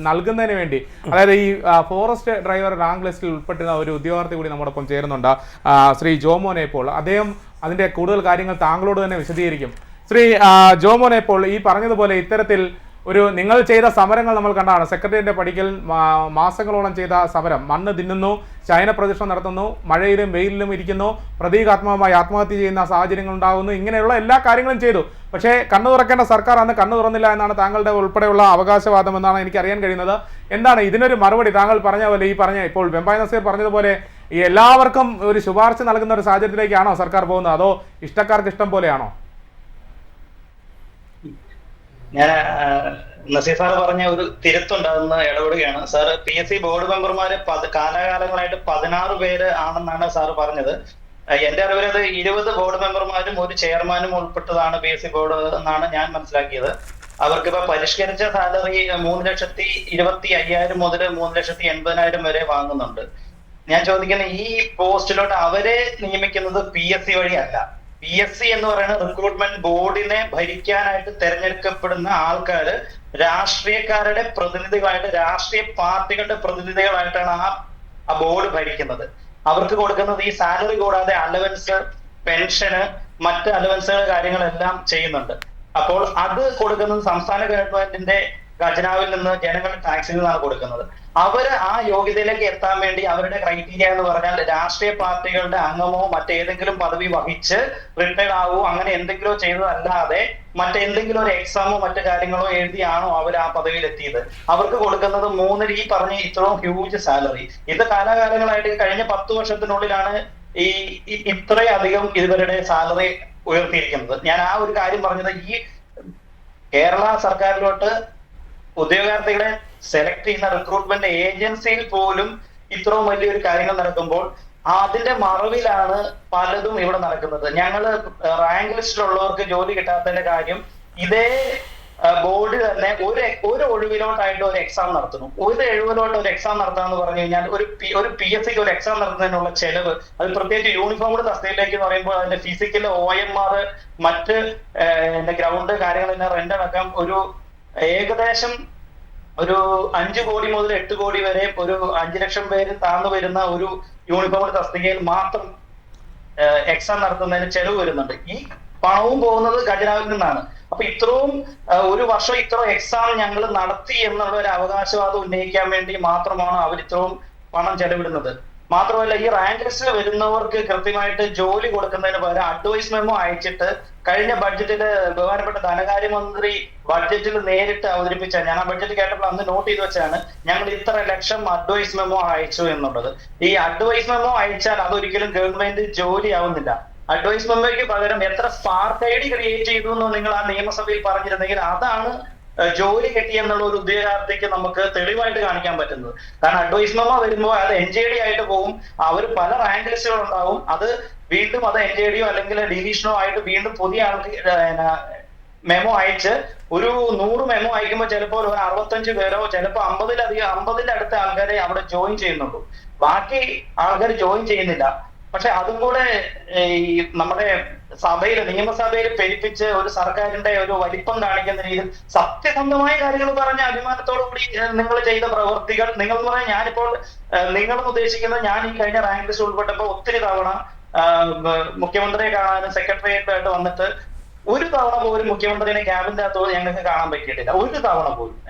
നൽകുന്നതിന് വേണ്ടി, അതായത് ഈ ഫോറസ്റ്റ് ഡ്രൈവർ റാങ്ക് ലിസ്റ്റിൽ ഉൾപ്പെട്ടുന്ന ഒരു ഉദ്യോഗാർത്ഥി കൂടി നമ്മോടൊപ്പം ചേരുന്നുണ്ട്, ശ്രീ ജോമോനെ പോൾ. അദ്ദേഹം അതിന്റെ കൂടുതൽ കാര്യങ്ങൾ താങ്കളോട് തന്നെ വിശദീകരിക്കും. ശ്രീ ജോമോനെ പോൾ, ഈ പറഞ്ഞതുപോലെ ഇത്തരത്തിൽ നിങ്ങൾ ചെയ്ത സമരങ്ങൾ നമ്മൾ കണ്ടാണ്. സെക്രട്ടേറിയറ്റിന്റെ പടിക്കൽ മാസങ്ങളോളം ചെയ്ത സമരം, മണ്ണ് തിന്നുന്നു, ശയന പ്രദക്ഷിണം നടത്തുന്നു, മഴയിലും വെയിലിലും ഇരിക്കുന്നു, പ്രതീകാത്മകമായി ആത്മഹത്യ ചെയ്യുന്ന സാഹചര്യങ്ങൾ ഉണ്ടാകുന്നു. ഇങ്ങനെയുള്ള എല്ലാ കാര്യങ്ങളും ചെയ്തു. പക്ഷേ കണ്ണു തുറക്കേണ്ട സർക്കാർ അന്ന് കണ്ണു തുറന്നില്ല എന്നാണ് താങ്കളുടെ ഉൾപ്പെടെയുള്ള അവകാശവാദം എന്നാണ് എനിക്ക് അറിയാൻ കഴിയുന്നത്. എന്താണ് ഇതിനൊരു മറുപടി? താങ്കൾ പറഞ്ഞ പോലെ ഇപ്പോൾ വെമ്പായ നസീർ പറഞ്ഞതുപോലെ ഈ എല്ലാവർക്കും ഒരു ശുപാർശ നൽകുന്ന ഒരു സാഹചര്യത്തിലേക്കാണോ സർക്കാർ പോകുന്നത്, അതോ ഇഷ്ടക്കാർക്ക് ഇഷ്ടം പോലെയാണോ? ഞാൻ നസീർ സാർ പറഞ്ഞ ഒരു തിരുത്തുണ്ടാകുന്ന ഇടപെടുകയാണ്. സാർ PSC ബോർഡ് മെമ്പർമാര് കാലാകാലങ്ങളായിട്ട് 16 പേര് ആണെന്നാണ് സാർ പറഞ്ഞത്. എന്റെ അറിവിൽ അത് 20 ബോർഡ് മെമ്പർമാരും ഒരു ചെയർമാനും ഉൾപ്പെട്ടതാണ് PSC ബോർഡ് എന്നാണ് ഞാൻ മനസ്സിലാക്കിയത്. അവർക്കിപ്പോ പരിഷ്കരിച്ച സാലറി 3,25,000 മുതൽ 3,80,000 വരെ വാങ്ങുന്നുണ്ട്. ഞാൻ ചോദിക്കുന്ന ഈ പോസ്റ്റിലോട്ട് അവരെ നിയമിക്കുന്നത് PSC വഴിയല്ല. PSC എന്ന് പറയുന്ന റിക്രൂട്ട്മെന്റ് ബോർഡിനെ ഭരിക്കാനായിട്ട് തെരഞ്ഞെടുക്കപ്പെടുന്ന ആൾക്കാര് രാഷ്ട്രീയക്കാരുടെ പ്രതിനിധികളായിട്ട്, രാഷ്ട്രീയ പാർട്ടികളുടെ പ്രതിനിധികളായിട്ടാണ് ആ ബോർഡ് ഭരിക്കുന്നത്. അവർക്ക് കൊടുക്കുന്നത് ഈ സാലറി കൂടാതെ അലവൻസ്, പെൻഷന്, മറ്റ് അലവൻസുകൾ കാര്യങ്ങളെല്ലാം ചെയ്യുന്നുണ്ട്. അപ്പോൾ അത് കൊടുക്കുന്നത് സംസ്ഥാന ഗവൺമെന്റിന്റെ ഖജനാവിൽ നിന്ന് ജനങ്ങളുടെ ടാക്സിൽ നിന്നാണ് കൊടുക്കുന്നത്. അവര് ആ യോഗ്യതയിലേക്ക് എത്താൻ വേണ്ടി അവരുടെ ക്രൈറ്റീരിയ എന്ന് പറഞ്ഞാൽ രാഷ്ട്രീയ പാർട്ടികളുടെ അംഗമോ മറ്റേതെങ്കിലും പദവി വഹിച്ച് റിട്ടയർഡ് ആവുമോ അങ്ങനെ എന്തെങ്കിലോ ചെയ്തതല്ലാതെ മറ്റെന്തെങ്കിലും ഒരു എക്സാമോ മറ്റു കാര്യങ്ങളോ എഴുതിയാണോ അവർ ആ പദവിയിൽ എത്തിയത്. അവർക്ക് കൊടുക്കുന്നത് 3 ഈ പറഞ്ഞ ഇത്രയും ഹ്യൂജ് സാലറി. ഇത് കാലാകാലങ്ങളായിട്ട് കഴിഞ്ഞ 10 വർഷത്തിനുള്ളിലാണ് ഈ ഇത്രയധികം ഇവരുടെ സാലറി ഉയർത്തിയിരിക്കുന്നത്. ഞാൻ ആ ഒരു കാര്യം പറഞ്ഞത്, ഈ കേരള സർക്കാരിലോട്ട് ഉദ്യോഗാർത്ഥികളെ സെലക്ട് ചെയ്യുന്ന റിക്രൂട്ട്മെന്റ് ഏജൻസിയിൽ പോലും ഇത്രയും വലിയൊരു കാര്യങ്ങൾ നടക്കുമ്പോൾ അതിന്റെ മറവിലാണ് പലതും ഇവിടെ നടക്കുന്നത്. ഞങ്ങള് റാങ്ക് ലിസ്റ്റിലുള്ളവർക്ക് ജോലി കിട്ടാത്തതിന്റെ കാര്യം ഇതേ ബോർഡ് തന്നെ ഒരു ഒഴിവിലോട്ടായിട്ട് ഒരു എക്സാം നടത്തുന്നു. ഒരു ഒഴിവിലോട്ട് ഒരു എക്സാം നടത്താന്ന് പറഞ്ഞു കഴിഞ്ഞാൽ ഒരു PSCക്ക് ഒരു എക്സാം നടത്തുന്നതിനുള്ള ചെലവ്, അത് പ്രത്യേകിച്ച് യൂണിഫോംഡ് തസ്തികയിലേക്ക് എന്ന് പറയുമ്പോൾ അതിന്റെ ഫിസിക്കൽ OMR മറ്റ് ഗ്രൗണ്ട് കാര്യങ്ങളെല്ലാം റെന്റ് അടക്കം ഒരു ഏകദേശം ഒരു 5 കോടി മുതൽ 8 കോടി വരെ ഒരു 5 ലക്ഷം പേര് താഴ്ന്നു വരുന്ന ഒരു യൂണിഫോം തസ്തികയിൽ മാത്രം എക്സാം നടത്തുന്നതിന് ചെലവ് വരുന്നുണ്ട്. ഈ പണവും പോകുന്നത് ഖജനാവിൽ നിന്നാണ്. അപ്പൊ ഇത്രയും ഒരു വർഷം ഇത്ര എക്സാം ഞങ്ങൾ നടത്തി എന്നുള്ള ഒരു അവകാശവാദം ഉന്നയിക്കാൻ വേണ്ടി മാത്രമാണ് അവർ ഇത്രയും പണം ചെലവിടുന്നത്. മാത്രമല്ല, ഈ റാങ്ക് ലിസ്റ്റിൽ വരുന്നവർക്ക് കൃത്യമായിട്ട് ജോലി കൊടുക്കുന്നതിന് പകരം അഡ്വൈസ് മെമ്മോ അയച്ചിട്ട് കഴിഞ്ഞ ബഡ്ജറ്റില് ബഹുമാനപ്പെട്ട ധനകാര്യമന്ത്രി ബഡ്ജറ്റിൽ നേരിട്ട് അവതരിപ്പിച്ച, ഞാൻ ആ ബഡ്ജറ്റ് കേട്ടപ്പോൾ അന്ന് നോട്ട് ചെയ്ത് വെച്ചാണ് ഞങ്ങൾ ഇത്ര ലക്ഷം അഡ്വൈസ് മെമ്മോ അയച്ചു എന്നുള്ളത്. ഈ അഡ്വൈസ് മെമ്മോ അയച്ചാൽ അതൊരിക്കലും ഗവൺമെന്റ് ജോലി ആവുന്നില്ല. അഡ്വൈസ് മെമ്മോയ്ക്ക് പകരം എത്ര സ്പാർക്ക് ID ക്രിയേറ്റ് ചെയ്തു എന്ന് നിങ്ങൾ ആ നിയമസഭയിൽ പറഞ്ഞിരുന്നെങ്കിൽ അതാണ് ജോലി കിട്ടിയെന്നുള്ള ഒരു ഉദ്യോഗാർത്ഥിക്ക് നമുക്ക് തെളിവായിട്ട് കാണിക്കാൻ പറ്റുന്നത്. കാരണം അഡ്വൈസ് മെമ്മോ വരുമ്പോൾ അത് NJD ആയിട്ട് പോകും. അവർ പല റാങ്ക് ലിസ്റ്റുകൾ ഉണ്ടാവും. അത് വീണ്ടും അത് NJDയോ അല്ലെങ്കിൽ ഡിലീഷനോ ആയിട്ട് വീണ്ടും പുതിയ ആൾക്ക് മെമ്മോ അയച്ച് ഒരു 100 മെമ്മോ അയക്കുമ്പോൾ ചിലപ്പോൾ ഒരു 65 പേരോ ചിലപ്പോൾ 50ന്റെ അടുത്ത ആൾക്കാരെ അവിടെ ജോയിൻ ചെയ്യുന്നുള്ളൂ. ബാക്കി ആൾക്കാർ ജോയിൻ ചെയ്യുന്നില്ല. പക്ഷെ അതും കൂടെ ഈ നമ്മുടെ നിയമസഭയിൽ പെരുപ്പിച്ച് ഒരു സർക്കാരിന്റെ ഒരു വലിപ്പം കാണിക്കുന്ന രീതിയിൽ സത്യസന്ധമായ കാര്യങ്ങൾ പറഞ്ഞ അഭിമാനത്തോടു കൂടി നിങ്ങൾ ചെയ്ത പ്രവൃത്തികൾ, നിങ്ങൾ എന്ന് പറഞ്ഞാൽ ഞാനിപ്പോൾ നിങ്ങളെന്ന് ഉദ്ദേശിക്കുന്നത്, ഞാൻ ഈ കഴിഞ്ഞ റാങ്ക് ലിസ്റ്റ് ഉൾപ്പെട്ടപ്പോൾ ഒത്തിരി തവണ മുഖ്യമന്ത്രിയെ കാണാനും സെക്രട്ടേറിയറ്റായിട്ട് വന്നിട്ട് ഒരു തവണ പോലും മുഖ്യമന്ത്രിനെ ക്യാബിന്റെ അകത്തോട് ഞങ്ങൾക്ക് കാണാൻ പറ്റിയിട്ടില്ല. ഒരു തവണ പോലും.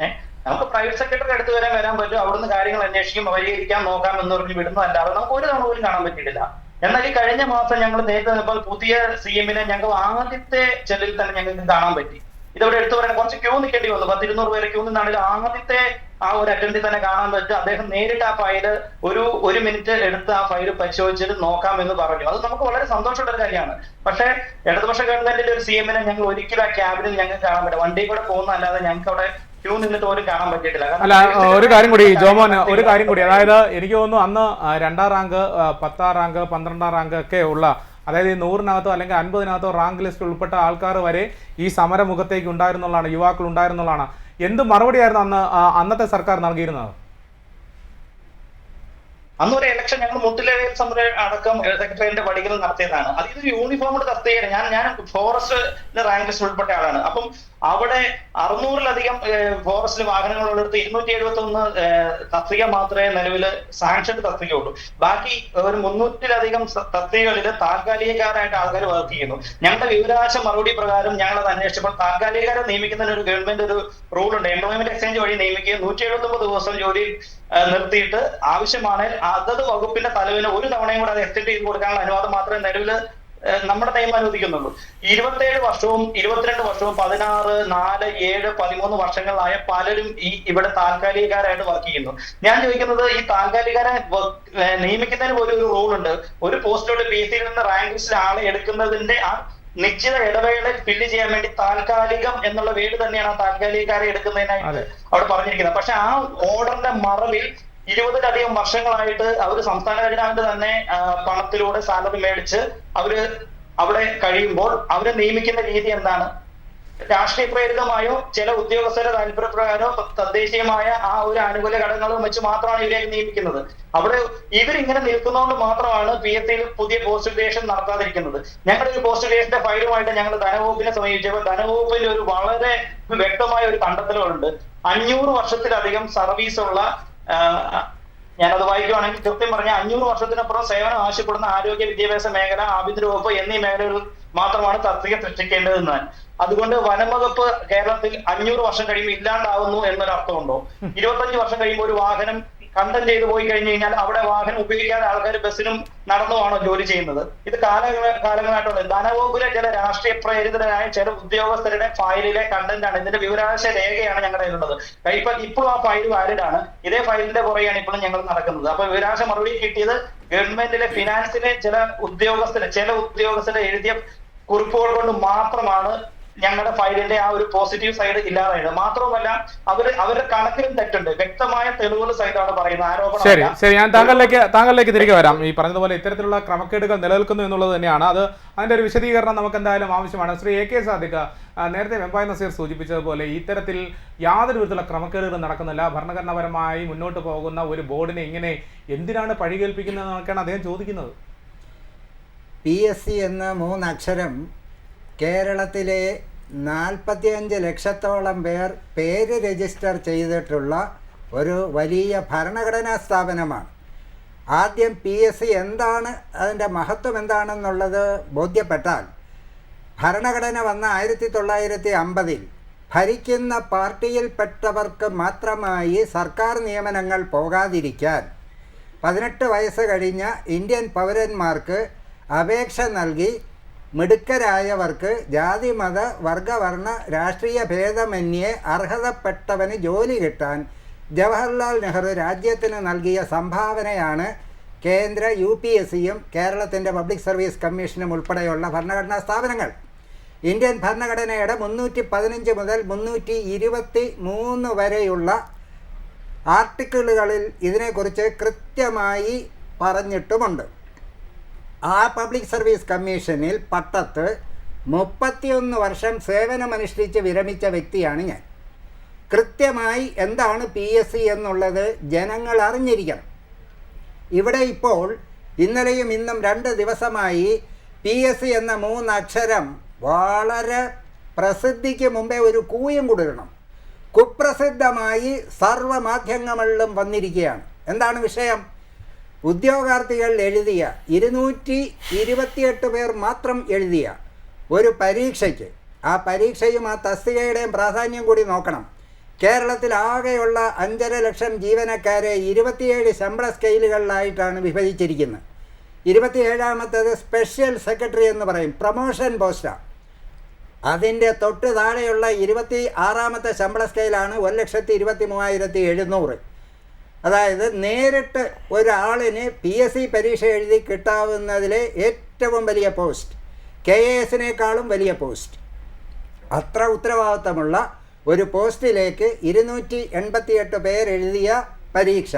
നമുക്ക് പ്രൈവറ്റ് സെക്രട്ടറി അടുത്ത് വരാൻ പറ്റും, അവിടുന്ന് കാര്യങ്ങൾ അന്വേഷിക്കും, പരിഹരിക്കാൻ നോക്കാം എന്ന് പറഞ്ഞ് വിടുന്നതല്ലാതെ നമുക്ക് ഒരു തവണ പോലും കാണാൻ പറ്റിയിട്ടില്ല. എന്നാൽ ഈ കഴിഞ്ഞ മാസം ഞങ്ങൾ നേരത്തെ നിന്നപ്പോൾ പുതിയ CM-നെ ഞങ്ങൾ ആദ്യത്തെ ചെല്ലിൽ തന്നെ ഞങ്ങൾക്ക് കാണാൻ പറ്റി. ഇതവിടെ എടുത്തു പറയാൻ കുറച്ച് ക്യൂ നിൽക്കേണ്ടി വന്നു. 100-200 പേര് ക്യൂ നിന്നാണെങ്കിൽ ആദ്യത്തെ ആ ഒരു അറ്റൻഡിൽ തന്നെ കാണാൻ പറ്റും. അദ്ദേഹം നേരിട്ട് ആ ഫയല് ഒരു മിനിറ്റ് എടുത്ത് ആ ഫയല് പരിശോധിച്ചിട്ട് നോക്കാം എന്ന് പറഞ്ഞു. അത് നമുക്ക് വളരെ സന്തോഷമുള്ള ഒരു കാര്യമാണ്. പക്ഷേ ഇടതുപക്ഷ ഗവൺമെന്റിന്റെ ഒരു CM-നെ ഞങ്ങൾ ഒരിക്കലും ആ ക്യാബിനിൽ ഞങ്ങൾക്ക് കാണാൻ പറ്റില്ല. വണ്ടിയിൽ കൂടെ പോകുന്നതല്ലാതെ ഞങ്ങൾക്ക് അവിടെ ക്യൂ നിന്നിട്ട് പോലും കാണാൻ പറ്റിയിട്ടില്ല. അല്ല, ഒരു കാര്യം കൂടി ജോമോൻ, ഒരു കാര്യം കൂടി, അതായത് എനിക്ക് തോന്നുന്നു അന്ന് 2ാം റാങ്ക് 10ാം റാങ്ക് 12ാം റാങ്ക് ഒക്കെ ഉള്ള, അതായത് 100-നകത്തോ അല്ലെങ്കിൽ 50-നകത്തോ റാങ്ക് ലിസ്റ്റ് ഉൾപ്പെട്ട ആൾക്കാർ വരെ ഈ സമരമുഖത്തേക്ക് ഉണ്ടായിരുന്നുള്ളതാണ്, യുവാക്കൾ ഉണ്ടായിരുന്നുള്ളതാണ്. എന്ത് മറുപടിയായിരുന്നു അന്നത്തെ സർക്കാർ നൽകിയിരുന്നത്? അന്നൊരു ഇലക്ഷൻ ഞങ്ങൾ മുട്ടിലേൽ സമരം അടക്കം സെക്രട്ടറിയുടെ പടികൾ നടത്തിയതാണ്. അത് ഇതൊരു യൂണിഫോംഡ് തസ്തികയാണ്. ഞാൻ ഫോറസ്റ്റ് റാങ്ക് ലിസ്റ്റ് ഉൾപ്പെട്ട ആളാണ്. അപ്പം അവിടെ 600-ലധികം ഫോറസ്റ്റ് വാഹനങ്ങളുള്ളിടത്ത് 271 തസ്തിക മാത്രമേ നിലവിൽ സാങ്ഷൻഡ് തസ്തികയുള്ളൂ. ബാക്കി ഒരു 300-ലധികം തസ്തികകളിൽ താൽക്കാലികക്കാരായിട്ട് ആൾക്കാർ വർക്ക് ചെയ്യുന്നു. ഞങ്ങളുടെ വിവരാവകാശ മറുപടി പ്രകാരം ഞങ്ങൾ അത് അന്വേഷിച്ചപ്പോൾ താൽക്കാലികക്കാരെ നിയമിക്കുന്നതിന് ഒരു ഗവൺമെന്റ് ഒരു റൂൾ ഉണ്ട്. എംപ്ലോയ്മെന്റ് എക്സ്ചേഞ്ച് വഴി നിയമിക്കുകയും 179 ദിവസം ജോലി നിർത്തിയിട്ട് ആവശ്യമാണെങ്കിൽ അതത് വകുപ്പിന്റെ തലവിന് ഒരു തവണയും കൂടെ അത് എക്സ്റ്റെൻഡ് ചെയ്ത് കൊടുക്കാനുള്ള അനുവാദം മാത്രമേ നിലവിൽ നമ്മുടെ നിയമം അനുവദിക്കുന്നുള്ളൂ. 27 വർഷവും 22 വർഷവും 16, 4, 7, 13 വർഷങ്ങളിലായ പലരും ഇവിടെ താൽക്കാലികക്കാരായിട്ട് വർക്ക് ചെയ്യുന്നു. ഞാൻ ചോദിക്കുന്നത്, ഈ താൽക്കാലികരെ നിയമിക്കുന്നതിന് പോലും ഒരു റൂൾ ഉണ്ട്. ഒരു പോസ്റ്റിലോട്ട് PSCയിൽ നിന്ന് റാങ്ക് ലിസ്റ്റിൽ ആളെ എടുക്കുന്നതിന്റെ ആ നിശ്ചിത ഇടവേളയിൽ ഫില്ല് ചെയ്യാൻ വേണ്ടി താൽക്കാലികം എന്നുള്ള വേർഡ് തന്നെയാണ് ആ താൽക്കാലികക്കാരെ എടുക്കുന്നതിനായിട്ട് അവിടെ പറഞ്ഞിരിക്കുന്നത്. പക്ഷെ ആ ഓർഡറിന്റെ മറവിൽ 20-ലധികം വർഷങ്ങളായിട്ട് അവർ സംസ്ഥാന ഖജനാവിന്റെ തന്നെ പണത്തിലൂടെ സാലറി മേടിച്ച് അവര് അവിടെ കഴിയുമ്പോൾ അവരെ നിയമിക്കുന്ന രീതി എന്താണ്? രാഷ്ട്രീയ പ്രേരിതമായോ ചില ഉദ്യോഗസ്ഥരുടെ താല്പര്യപ്രകാരമോ തദ്ദേശീയമായ ആ ഒരു ആനുകൂല്യ ഘടകങ്ങളും വെച്ച് മാത്രമാണ് ഇവരെ നിയമിക്കുന്നത്. അവിടെ ഇവരിങ്ങനെ നിൽക്കുന്നതുകൊണ്ട് മാത്രമാണ് PSCയിൽ പുതിയ പോസ്റ്റ് ഗ്രാജുവേഷൻ നടത്താതിരിക്കുന്നത്. ഞങ്ങളുടെ ഒരു പോസ്റ്റ് ഗ്രാജുവേഷന്റെ ഫയലുമായിട്ട് ഞങ്ങൾ ധനവകുപ്പിനെ സമീപിച്ചപ്പോൾ ധനവകുപ്പിന്റെ ഒരു വളരെ വ്യക്തമായ ഒരു കണ്ടെത്തലുകളുണ്ട്. 500 വർഷത്തിലധികം സർവീസുള്ള, ഞാനത് വായിക്കുകയാണെങ്കിൽ കൃത്യം പറഞ്ഞാൽ 500 വർഷത്തിനപ്പുറം സേവനം ആവശ്യപ്പെടുന്ന ആരോഗ്യ വിദ്യാഭ്യാസ മേഖല, ആഭ്യന്തര വകുപ്പ് എന്നീ മേഖലകളിൽ മാത്രമാണ് തസ്തിക സൃഷ്ടിക്കേണ്ടതെന്ന്. അതുകൊണ്ട് വനം വകുപ്പ് കേരളത്തിൽ 500 വർഷം കഴിയുമ്പോൾ ഇല്ലാണ്ടാവുന്നു എന്നൊരർത്ഥമുണ്ടോ? 25 വർഷം കഴിയുമ്പോൾ ഒരു വാഹനം കണ്ടം ചെയ്തു പോയി കഴിഞ്ഞു കഴിഞ്ഞാൽ അവിടെ വാഹനം ഉപയോഗിക്കാതെ ആൾക്കാർ ബസ്സിനും നടന്നുമാണോ ജോലി ചെയ്യുന്നത്? ഇത് കാലങ്ങളായിട്ടുള്ള ധനവകുപ്പിലെ ചില രാഷ്ട്രീയ പ്രേരിതരായ ചില ഉദ്യോഗസ്ഥരുടെ ഫയലിലെ കണ്ടന്റ് ആണ്. ഇതിന്റെ വിവരാവകാശ രേഖയാണ് ഞങ്ങളുടെ കയ്യിലുള്ളത്. ഇപ്പോഴും ആ ഫയൽ വാലിഡ് ആണ്. ഇതേ ഫയലിന്റെ പുറകെയാണ് ഇപ്പോഴും ഞങ്ങൾ നടക്കുന്നത്. അപ്പൊ വിവരാവകാശ മറുപടി കിട്ടിയത് ഗവൺമെന്റിലെ ഫിനാൻസിലെ ചില ഉദ്യോഗസ്ഥരെ എഴുതിയ കുറിപ്പുകൾ കൊണ്ട് മാത്രമാണ് ഞങ്ങളുടെ ഫയലിന്റെ ആ ഒരു പോസിറ്റീവ് സൈഡ് ഇല്ലാതായത്. മാത്രവുമല്ല അവരുടെ കണക്കിലും തെറ്റുണ്ട്. വ്യക്തമായ തെളിവുകൾ സഹിതമാണ് പറയുന്നത്, ആരോപണം. ശരി, ഞാൻ താങ്കളിലേക്ക് തിരികെ വരാം. ഈ പറഞ്ഞതുപോലെ ഇത്തരത്തിലുള്ള ക്രമക്കേടുകൾ നിലനിൽക്കുന്നു എന്നുള്ളത് തന്നെയാണ്. അതിന്റെ ഒരു വിശദീകരണം നമുക്ക് എന്തായാലും ആവശ്യമാണ്. ശ്രീ AK സാദിഖ്, നേരത്തെ വെമ്പായ നസീർ സൂചിപ്പിച്ചതുപോലെ ഇത്തരത്തിൽ യാതൊരു വിധത്തിലുള്ള ക്രമക്കേടുകൾ നടക്കുന്നില്ല. ഭരണഘടനാപരമായി മുന്നോട്ട് പോകുന്ന ഒരു ബോർഡിനെ ഇങ്ങനെ എന്തിനാണ് പഴികേൽപ്പിക്കുന്നതെന്നൊക്കെയാണ് അദ്ദേഹം ചോദിക്കുന്നത്. PSC എന്ന 3 അക്ഷരം കേരളത്തിലെ 45 ലക്ഷത്തോളം പേര് രജിസ്റ്റർ ചെയ്തിട്ടുള്ള ഒരു വലിയ ഭരണഘടനാ സ്ഥാപനമാണ്. ആദ്യം PSC എന്താണ്, അതിൻ്റെ മഹത്വം എന്താണെന്നുള്ളത് ബോധ്യപ്പെട്ടാൽ, ഭരണഘടന വന്ന 1950 ഭരിക്കുന്ന പാർട്ടിയിൽപ്പെട്ടവർക്ക് മാത്രമായി സർക്കാർ നിയമനങ്ങൾ പോകാതിരിക്കാൻ 18 വയസ്സ് കഴിഞ്ഞ ഇന്ത്യൻ പൗരന്മാർക്ക് അപേക്ഷ നൽകി മിടുക്കരായവർക്ക് ജാതി മത വർഗവർണ്ണ രാഷ്ട്രീയ ഭേദമന്യേ അർഹതപ്പെട്ടവന് ജോലി കിട്ടാൻ ജവഹർലാൽ നെഹ്റു രാജ്യത്തിന് നൽകിയ സംഭാവനയാണ് കേന്ദ്ര UPSCയും കേരളത്തിൻ്റെ പബ്ലിക് സർവീസ് കമ്മീഷനും ഉൾപ്പെടെയുള്ള ഭരണഘടനാ സ്ഥാപനങ്ങൾ. ഇന്ത്യൻ ഭരണഘടനയുടെ 315 മുതൽ 323 വരെയുള്ള ആർട്ടിക്കിളുകളിൽ ഇതിനെക്കുറിച്ച് കൃത്യമായി പറഞ്ഞിട്ടുമുണ്ട്. ആ പബ്ലിക് സർവീസ് കമ്മീഷനിൽ പട്ടത്ത് 31 വർഷം സേവനമനുഷ്ഠിച്ച് വിരമിച്ച വ്യക്തിയാണ് ഞാൻ. കൃത്യമായി എന്താണ് PSC എന്നുള്ളത് ജനങ്ങൾ അറിഞ്ഞിരിക്കണം. ഇവിടെ ഇപ്പോൾ ഇന്നലെയും ഇന്നും 2 ദിവസമായി PSC എന്ന 3 അക്ഷരം വളരെ പ്രസിദ്ധിക്ക് മുമ്പേ ഒരു കൂയും കുടിരണം. കുപ്രസിദ്ധമായി സർവ്വമാധ്യമങ്ങളിലും വന്നിരിക്കുകയാണ്. എന്താണ് വിഷയം? ഉദ്യോഗാർത്ഥികൾ എഴുതിയ 228 പേർ മാത്രം എഴുതിയ ഒരു പരീക്ഷയ്ക്ക്, ആ പരീക്ഷയും ആ തസ്തികയുടെയും പ്രാധാന്യം കൂടി നോക്കണം. കേരളത്തിൽ ആകെയുള്ള 5.5 ലക്ഷം ജീവനക്കാരെ 27 ശമ്പള സ്കെയിലുകളിലായിട്ടാണ് വിഭജിച്ചിരിക്കുന്നത്. 27ാമത്തേത് സ്പെഷ്യൽ സെക്രട്ടറി എന്ന് പറയും, പ്രൊമോഷൻ പോസ്റ്റാണ്. അതിൻ്റെ തൊട്ട് താഴെയുള്ള 26ാമത്തെ ശമ്പള സ്കെയിലാണ് 1,23,700. അതായത് നേരിട്ട് ഒരാളിന് PSC പരീക്ഷ എഴുതി കിട്ടാവുന്നതിലെ ഏറ്റവും വലിയ പോസ്റ്റ്, KASനേക്കാളും വലിയ പോസ്റ്റ്. അത്ര ഉത്തരവാദിത്തമുള്ള ഒരു പോസ്റ്റിലേക്ക് 288 പേരെഴുതിയ പരീക്ഷ.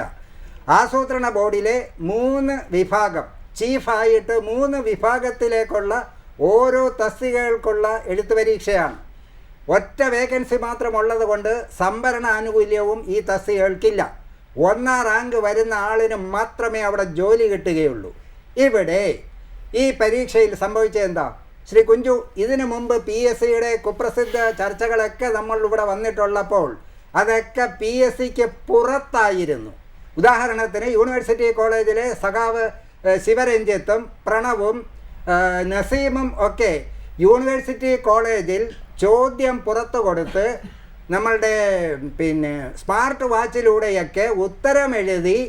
ആസൂത്രണ ബോർഡിലെ 3 വിഭാഗം, ചീഫായിട്ട് 3 വിഭാഗത്തിലേക്കുള്ള ഓരോ തസ്തികകൾക്കുള്ള എഴുത്തു പരീക്ഷയാണ്. ഒറ്റ വേക്കൻസി മാത്രമുള്ളത് കൊണ്ട് സംവരണ ആനുകൂല്യവും ഈ തസ്തികകൾക്കില്ല. 1ാം റാങ്ക് വരുന്ന ആളിന് മാത്രമേ അവിടെ ജോലി കിട്ടുകയുള്ളൂ. ഇവിടെ ഈ പരീക്ഷയിൽ സംഭവിച്ചത് എന്താ? ശ്രീ കുഞ്ചു, ഇതിനു മുമ്പ് PSCയുടെ കുപ്രസിദ്ധ ചർച്ചകളൊക്കെ നമ്മളിവിടെ വന്നിട്ടുള്ളപ്പോൾ അതൊക്കെ PSCക്ക് പുറത്തായിരുന്നു. ഉദാഹരണത്തിന് യൂണിവേഴ്സിറ്റി കോളേജിലെ സഖാവ് ശിവരഞ്ജിത്തും പ്രണവും നസീമും ഒക്കെ യൂണിവേഴ്സിറ്റി കോളേജിൽ ചോദ്യം പുറത്തു കൊടുത്ത് നമ്മളുടെ സ്മാർട്ട് വാച്ചിലൂടെയൊക്കെ ഉത്തരമെഴുതി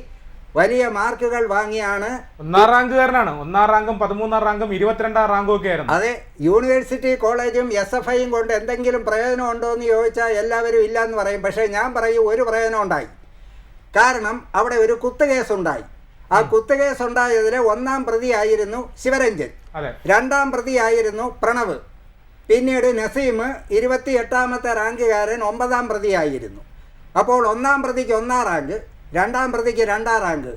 വലിയ മാർക്കുകൾ വാങ്ങിയാണ്. 1ാം റാങ്കുകാരനാണ്. 1ാം റാങ്കും 13ാം റാങ്കും 22ാം റാങ്കും ഒക്കെ ആയിരുന്നു. അതെ, യൂണിവേഴ്സിറ്റി കോളേജും SFIയും കൊണ്ട് എന്തെങ്കിലും പ്രയോജനം ഉണ്ടോ എന്ന് ചോദിച്ചാൽ എല്ലാവരും ഇല്ല എന്ന് പറയും. പക്ഷേ ഞാൻ പറയും ഒരു പ്രയോജനം ഉണ്ടായി. കാരണം അവിടെ ഒരു കുത്തുകേസുണ്ടായി. ആ കുത്തുകേസുണ്ടായതിൽ 1ാം പ്രതിയായിരുന്നു ശിവരഞ്ജൻ, 2ാം പ്രതിയായിരുന്നു പ്രണവ്, പിന്നീട് നസീം 28ാമത്തെ റാങ്കുകാരൻ 9ാം പ്രതിയായിരുന്നു. അപ്പോൾ 1ാം പ്രതിക്ക് 1ാം റാങ്ക്, 2ാം പ്രതിക്ക് 2ാം റാങ്ക്.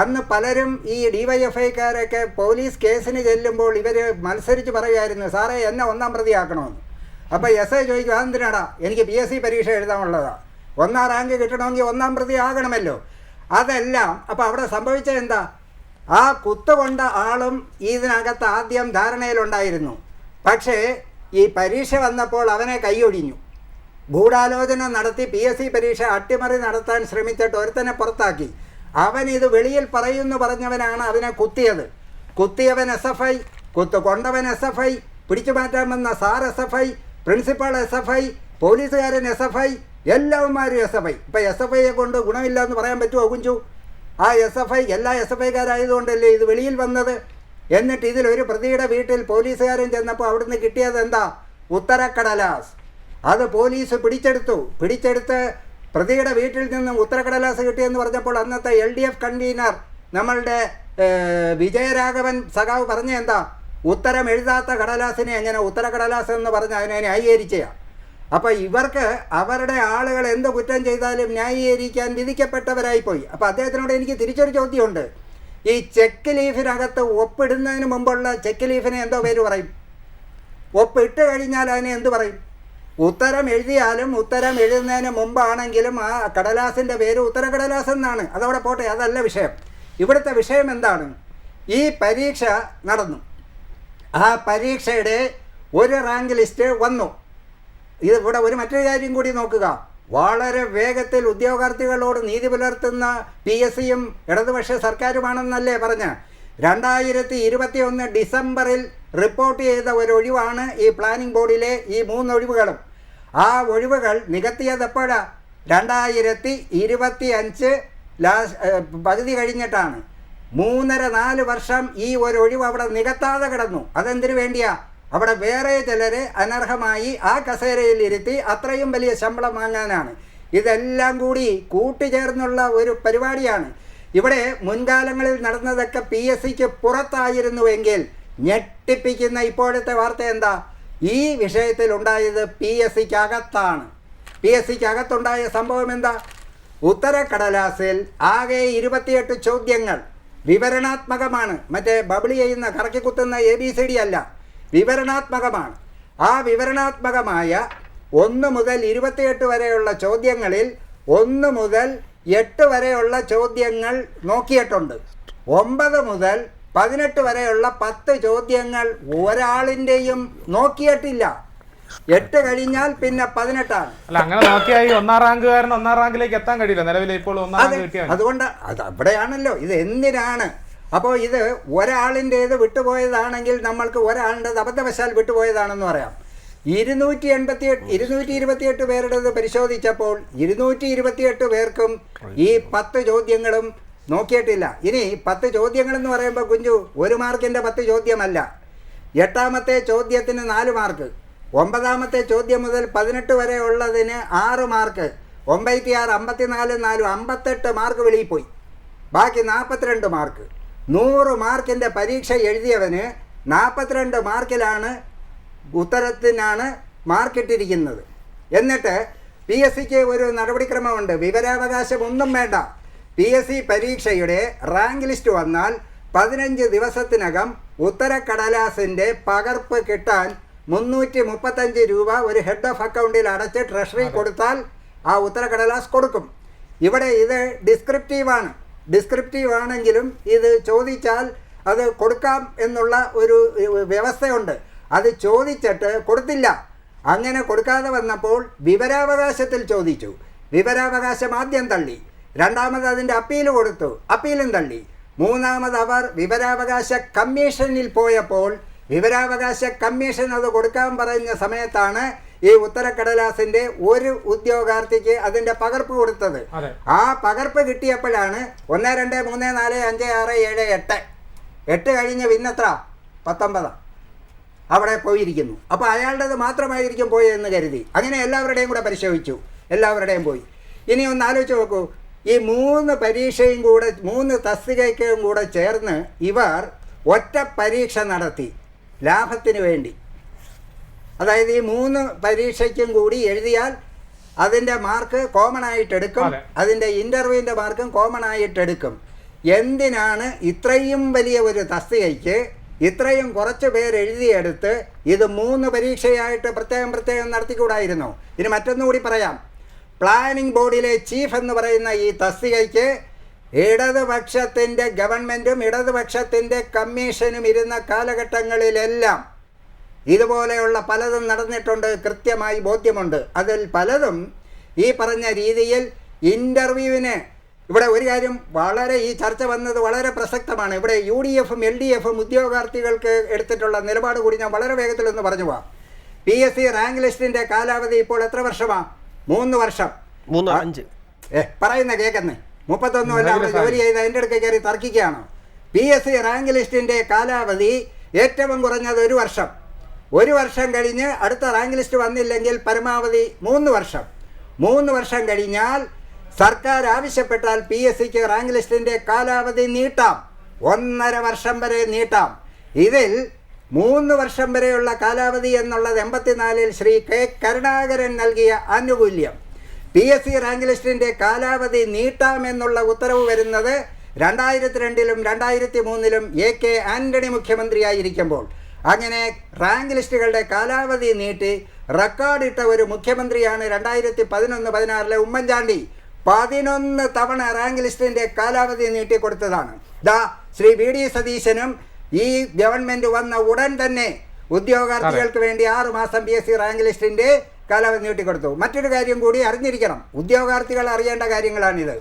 അന്ന് പലരും ഈ DYFIക്കാരൊക്കെ പോലീസ് കേസിന് ചെല്ലുമ്പോൾ ഇവർ മത്സരിച്ച് പറയുമായിരുന്നു, സാറേ എന്നെ 1ാം പ്രതിയാക്കണമെന്ന്. അപ്പോൾ SI ചോദിക്കും, അതെന്തിനാടാ? എനിക്ക് PSC പരീക്ഷ എഴുതാനുള്ളതാണ്, 1ാം റാങ്ക് കിട്ടണമെങ്കിൽ 1ാം പ്രതി ആകണമല്ലോ. അതെല്ലാം അപ്പോൾ അവിടെ സംഭവിച്ചത് എന്താ? ആ കുത്തുകൊണ്ട ആളും ഇതിനകത്ത് ആദ്യം ധാരണയിലുണ്ടായിരുന്നു. പക്ഷേ ഈ പരീക്ഷ വന്നപ്പോൾ അവനെ കൈയൊഴിഞ്ഞു. ഗൂഢാലോചന നടത്തി PSC പരീക്ഷ അട്ടിമറി നടത്താൻ ശ്രമിച്ചിട്ട് ഒരുത്തനെ പുറത്താക്കി. അവൻ ഇത് വെളിയിൽ പറയുന്നു പറഞ്ഞവനാണ് അവനെ കുത്തിയത്. കുത്തിയവൻ SFI, കുത്തുകൊണ്ടവൻ SFI, പിടിച്ചു മാറ്റാൻ വന്ന സാർ SFI, പ്രിൻസിപ്പൾ SFI, പോലീസുകാരൻ SFI, എല്ലാവന്മാരും SFI. ഇപ്പം SFIയെ കൊണ്ട് ഗുണമില്ല എന്ന് പറയാൻ പറ്റുമോ കുഞ്ചു? ആ SFI എല്ലാ SFIക്കാരായതുകൊണ്ടല്ലേ ഇത് വെളിയിൽ വന്നത്. എന്നിട്ട് ഇതിലൊരു പ്രതിയുടെ വീട്ടിൽ പോലീസുകാരൻ ചെന്നപ്പോൾ അവിടുന്ന് കിട്ടിയത് എന്താ? ഉത്തരക്കടലാസ്. അത് പോലീസ് പിടിച്ചെടുത്ത് പ്രതിയുടെ വീട്ടിൽ നിന്നും ഉത്തരക്കടലാസ് കിട്ടിയെന്ന് പറഞ്ഞപ്പോൾ അന്നത്തെ LDF കൺവീനർ നമ്മളുടെ വിജയരാഘവൻ സഖാവ് പറഞ്ഞ എന്താ? ഉത്തരം എഴുതാത്ത കടലാസിനെ എങ്ങനെ ഉത്തരക്കടലാസ് എന്ന് പറഞ്ഞ് അതിനെ ന്യായീകരിച്ചതാണ്. അപ്പോൾ ഇവർക്ക് അവരുടെ ആളുകൾ എന്ത് കുറ്റം ചെയ്താലും ന്യായീകരിക്കാൻ വിധിക്കപ്പെട്ടവരായിപ്പോയി. അപ്പോൾ അദ്ദേഹത്തിനോട് എനിക്ക് തിരിച്ചൊരു ചോദ്യമുണ്ട്. ഈ ചെക്ക് ലീഫിനകത്ത് ഒപ്പിടുന്നതിന് മുമ്പുള്ള ചെക്ക് ലീഫിനെ എന്തോ പേര് പറയും? ഒപ്പിട്ട് കഴിഞ്ഞാൽ അതിനെ എന്ത് പറയും? ഉത്തരം എഴുതിയാലും ഉത്തരം എഴുതുന്നതിന് മുമ്പാണെങ്കിലും ആ കടലാസിൻ്റെ പേര് ഉത്തരക്കടലാസ് എന്നാണ്. അതവിടെ പോട്ടെ, അതല്ല വിഷയം. ഇവിടുത്തെ വിഷയം എന്താണ്? ഈ പരീക്ഷ നടന്നു. ആ പരീക്ഷയുടെ ഒരു റാങ്ക് ലിസ്റ്റ് വന്നു. ഇവിടെ മറ്റൊരു കാര്യം കൂടി നോക്കുക. വളരെ വേഗത്തിൽ ഉദ്യോഗാർത്ഥികളോട് നീതി പുലർത്തുന്ന PSCയും ഇടതുപക്ഷ സർക്കാരുമാണെന്നല്ലേ പറഞ്ഞ് 2021 ഡിസംബറിൽ റിപ്പോർട്ട് ചെയ്ത ഒരു ഒഴിവാണ് ഈ പ്ലാനിംഗ് ബോർഡിലെ ഈ 3 ഒഴിവുകളും. ആ ഒഴിവുകൾ നികത്തിയത് എപ്പോഴാണ്? 2025 പകുതി കഴിഞ്ഞിട്ടാണ്. 3.5-4 വർഷം ഈ ഒരു ഒഴിവ് അവിടെ നികത്താതെ കിടന്നു. അതെന്തിനു വേണ്ടിയാ? അവിടെ വേറെ ചിലരെ അനർഹമായി ആ കസേരയിൽ ഇരുത്തി അത്രയും വലിയ ശമ്പളം വാങ്ങാനാണ്. ഇതെല്ലാം കൂടി കൂട്ടിച്ചേർന്നുള്ള ഒരു പരിപാടിയാണ്. ഇവിടെ മുൻകാലങ്ങളിൽ നടന്നതൊക്കെ PSCക്ക് പുറത്തായിരുന്നുവെങ്കിൽ ഞെട്ടിപ്പിക്കുന്ന ഇപ്പോഴത്തെ വാർത്ത എന്താ? ഈ വിഷയത്തിൽ ഉണ്ടായത് PSCക്ക് അകത്താണ്. PSCക്ക് അകത്തുണ്ടായ സംഭവം എന്താ? ഉത്തരക്കടലാസിൽ ആകെ 28 ചോദ്യങ്ങൾ വിവരണാത്മകമാണ്. മറ്റേ ബബിളി ചെയ്യുന്ന കറക്കി കുത്തുന്ന ABCD അല്ല, വിവരണാത്മകമാണ്. ആ വിവരണാത്മകമായ 1 മുതൽ 28 വരെയുള്ള ചോദ്യങ്ങളിൽ 1 മുതൽ 8 വരെയുള്ള ചോദ്യങ്ങൾ നോക്കിയിട്ടുണ്ട്. 9 മുതൽ 18 വരെയുള്ള 10 ചോദ്യങ്ങൾ ഒരാളിൻ്റെയും നോക്കിയിട്ടില്ല. 8 കഴിഞ്ഞാൽ പിന്നെ 18ആണ്. അല്ല, അങ്ങനെ നോക്കിയാൽ ഒന്നാം റാങ്കുകാരൻ ഒന്നാം റാങ്കിലേക്ക് എത്താൻ കഴിയില്ല. നിലവിൽ ഇപ്പോൾ ഒന്നാം റാങ്ക് കിട്ടിയാൽ അതുകൊണ്ട് അത് അവിടെയാണല്ലോ ഇത്. എന്തിനാണ് അപ്പോൾ ഇത് ഒരാളിൻ്റേത് വിട്ടുപോയതാണെങ്കിൽ നമ്മൾക്ക് ഒരാളുടേത് അബദ്ധവശാൽ വിട്ടുപോയതാണെന്ന് പറയാം. 228 പേരുടേത് പരിശോധിച്ചപ്പോൾ 228 പേർക്കും ഈ 10 ചോദ്യങ്ങളും നോക്കിയിട്ടില്ല. ഇനി 10 ചോദ്യങ്ങളെന്ന് പറയുമ്പോൾ കുഞ്ചു 1 മാർക്കിൻ്റെ 10 ചോദ്യമല്ല. 8ാമത്തെ ചോദ്യത്തിന് 4 മാർക്ക്, 9ാമത്തെ ചോദ്യം മുതൽ 18 വരെ ഉള്ളതിന് 6 മാർക്ക്, 96, 54, 4, 58 മാർക്ക് വെളിയിൽ പോയി. ബാക്കി 42 മാർക്ക്. 100 മാർക്കിൻ്റെ പരീക്ഷ എഴുതിയവന് 42 മാർക്കിലാണ് ഉത്തരത്തിനാണ് മാർക്കിട്ടിരിക്കുന്നത്. എന്നിട്ട് PSCക്ക് ഒരു നടപടിക്രമമുണ്ട്. വിവരാവകാശം ഒന്നും വേണ്ട. PSC പരീക്ഷയുടെ റാങ്ക് ലിസ്റ്റ് വന്നാൽ 15 ദിവസത്തിനകം ഉത്തരക്കടലാസിൻ്റെ പകർപ്പ് കിട്ടാൻ 335 രൂപ ഒരു ഹെഡ് ഓഫ് അക്കൗണ്ടിൽ അടച്ച് ട്രഷറി കൊടുത്താൽ ആ ഉത്തരക്കടലാസ് കൊടുക്കും. ഇവിടെ ഇത് ഡിസ്ക്രിപ്റ്റീവ് ആണെങ്കിലും ഇത് ചോദിച്ചാൽ അത് കൊടുക്കാം എന്നുള്ള ഒരു വ്യവസ്ഥയുണ്ട്. അത് ചോദിച്ചിട്ട് കൊടുത്തില്ല. അങ്ങനെ കൊടുക്കാതെ വന്നപ്പോൾ വിവരാവകാശത്തിൽ ചോദിച്ചു. വിവരാവകാശം ആദ്യം തള്ളി. 2ാമത് അതിൻ്റെ അപ്പീൽ കൊടുത്തു, അപ്പീലും തള്ളി. 3ാമത് അവർ വിവരാവകാശ കമ്മീഷനിൽ പോയപ്പോൾ വിവരാവകാശ കമ്മീഷൻ അത് കൊടുക്കാൻ പറഞ്ഞ സമയത്താണ് ഈ ഉത്തരക്കടലാസിൻ്റെ ഒരു ഉദ്യോഗാർത്ഥിക്ക് അതിൻ്റെ പകർപ്പ് കൊടുത്തത്. ആ പകർപ്പ് കിട്ടിയപ്പോഴാണ് 1, 2, 3, 4, 5, 6, 7, 8 കഴിഞ്ഞ് പിന്നെത്ര 19 അവിടെ പോയിരിക്കുന്നു. അപ്പോൾ അയാളുടേത് മാത്രമായിരിക്കും പോയതെന്ന് കരുതി അങ്ങനെ എല്ലാവരുടെയും കൂടെ പരിശോധിച്ചു. എല്ലാവരുടെയും പോയി. ഇനി ഒന്ന് ആലോചിച്ച് നോക്കൂ. ഈ 3 പരീക്ഷയും കൂടെ 3 തസ്തികയ്ക്കും കൂടെ ചേർന്ന് ഇവർ ഒറ്റ പരീക്ഷ നടത്തി ലാഭത്തിന് വേണ്ടി. അതായത് ഈ 3 പരീക്ഷയ്ക്കും കൂടി എഴുതിയാൽ അതിൻ്റെ മാർക്ക് കോമൺ ആയിട്ടെടുക്കും, അതിൻ്റെ ഇൻ്റർവ്യൂവിൻ്റെ മാർക്കും കോമൺ ആയിട്ടെടുക്കും. എന്തിനാണ് ഇത്രയും വലിയ ഒരു തസ്തികയ്ക്ക് ഇത്രയും കുറച്ച് പേര് എഴുതിയെടുത്ത് ഇത് 3 പരീക്ഷയായിട്ട് പ്രത്യേകം നടത്തിക്കൂടായിരുന്നോ? ഇനി മറ്റൊന്നുകൂടി പറയാം. പ്ലാനിംഗ് ബോർഡിലെ ചീഫ് എന്ന് പറയുന്ന ഈ തസ്തികയ്ക്ക് ഇടതുപക്ഷത്തിൻ്റെ ഗവൺമെൻറ്റും ഇടതുപക്ഷത്തിൻ്റെ കമ്മീഷനും ഇരുന്ന കാലഘട്ടങ്ങളിലെല്ലാം ഇതുപോലെയുള്ള പലതും നടന്നിട്ടുണ്ട്, കൃത്യമായി ബോധ്യമുണ്ട്. അതിൽ പലതും ഈ പറഞ്ഞ രീതിയിൽ ഇൻ്റർവ്യൂവിന് ഇവിടെ ഒരു കാര്യം വളരെ ഈ ചർച്ച വന്നത് വളരെ പ്രസക്തമാണ്. ഇവിടെ UDFും LDFും ഉദ്യോഗാർത്ഥികൾക്ക് എടുത്തിട്ടുള്ള നിലപാട് കൂടി ഞാൻ വളരെ വേഗത്തിലൊന്ന് പറഞ്ഞു പോവാം. PSC റാങ്ക് ലിസ്റ്റിൻ്റെ കാലാവധി ഇപ്പോൾ എത്ര വർഷമാണ്? 3 വർഷം. 5 പറയുന്ന കേൾക്കുന്നേ 31 കൊല്ലം അവിടെ ജോലി ചെയ്ത് അതിൻ്റെ അടുത്ത് കയറി തർക്കിക്കുകയാണോ? PSC റാങ്ക് ലിസ്റ്റിൻ്റെ കാലാവധി ഏറ്റവും കുറഞ്ഞത് 1 വർഷം. 1 വർഷം കഴിഞ്ഞ് അടുത്ത റാങ്ക് ലിസ്റ്റ് വന്നില്ലെങ്കിൽ പരമാവധി 3 വർഷം. 3 വർഷം കഴിഞ്ഞാൽ സർക്കാർ ആവശ്യപ്പെട്ടാൽ PSCക്ക് റാങ്ക് ലിസ്റ്റിൻ്റെ കാലാവധി നീട്ടാം. 1.5 വർഷം വരെ നീട്ടാം. ഇതിൽ 3 വർഷം വരെയുള്ള കാലാവധി എന്നുള്ളത് 84-ൽ ശ്രീ K. കരുണാകരൻ നൽകിയ ആനുകൂല്യം. PSC റാങ്ക് ലിസ്റ്റിൻ്റെ കാലാവധി നീട്ടാമെന്നുള്ള ഉത്തരവ് വരുന്നത് 2002-ലും 2003-ലും AK ആന്റണി മുഖ്യമന്ത്രിയായിരിക്കുമ്പോൾ. അങ്ങനെ റാങ്ക് ലിസ്റ്റുകളുടെ കാലാവധി നീട്ടി റെക്കോർഡിട്ട ഒരു മുഖ്യമന്ത്രിയാണ് 2011-16-ലെ ഉമ്മൻചാണ്ടി. 11 തവണ റാങ്ക് ലിസ്റ്റിൻ്റെ കാലാവധി നീട്ടിക്കൊടുത്തതാണ്. ശ്രീ VD സതീശനും ഈ ഗവൺമെൻറ് വന്ന ഉടൻ തന്നെ ഉദ്യോഗാർത്ഥികൾക്ക് വേണ്ടി 6 മാസം PSC റാങ്ക് ലിസ്റ്റിൻ്റെ കാലാവധി നീട്ടിക്കൊടുത്തു. മറ്റൊരു കാര്യം കൂടി അറിഞ്ഞിരിക്കണം, ഉദ്യോഗാർത്ഥികൾ അറിയേണ്ട കാര്യങ്ങളാണിത്.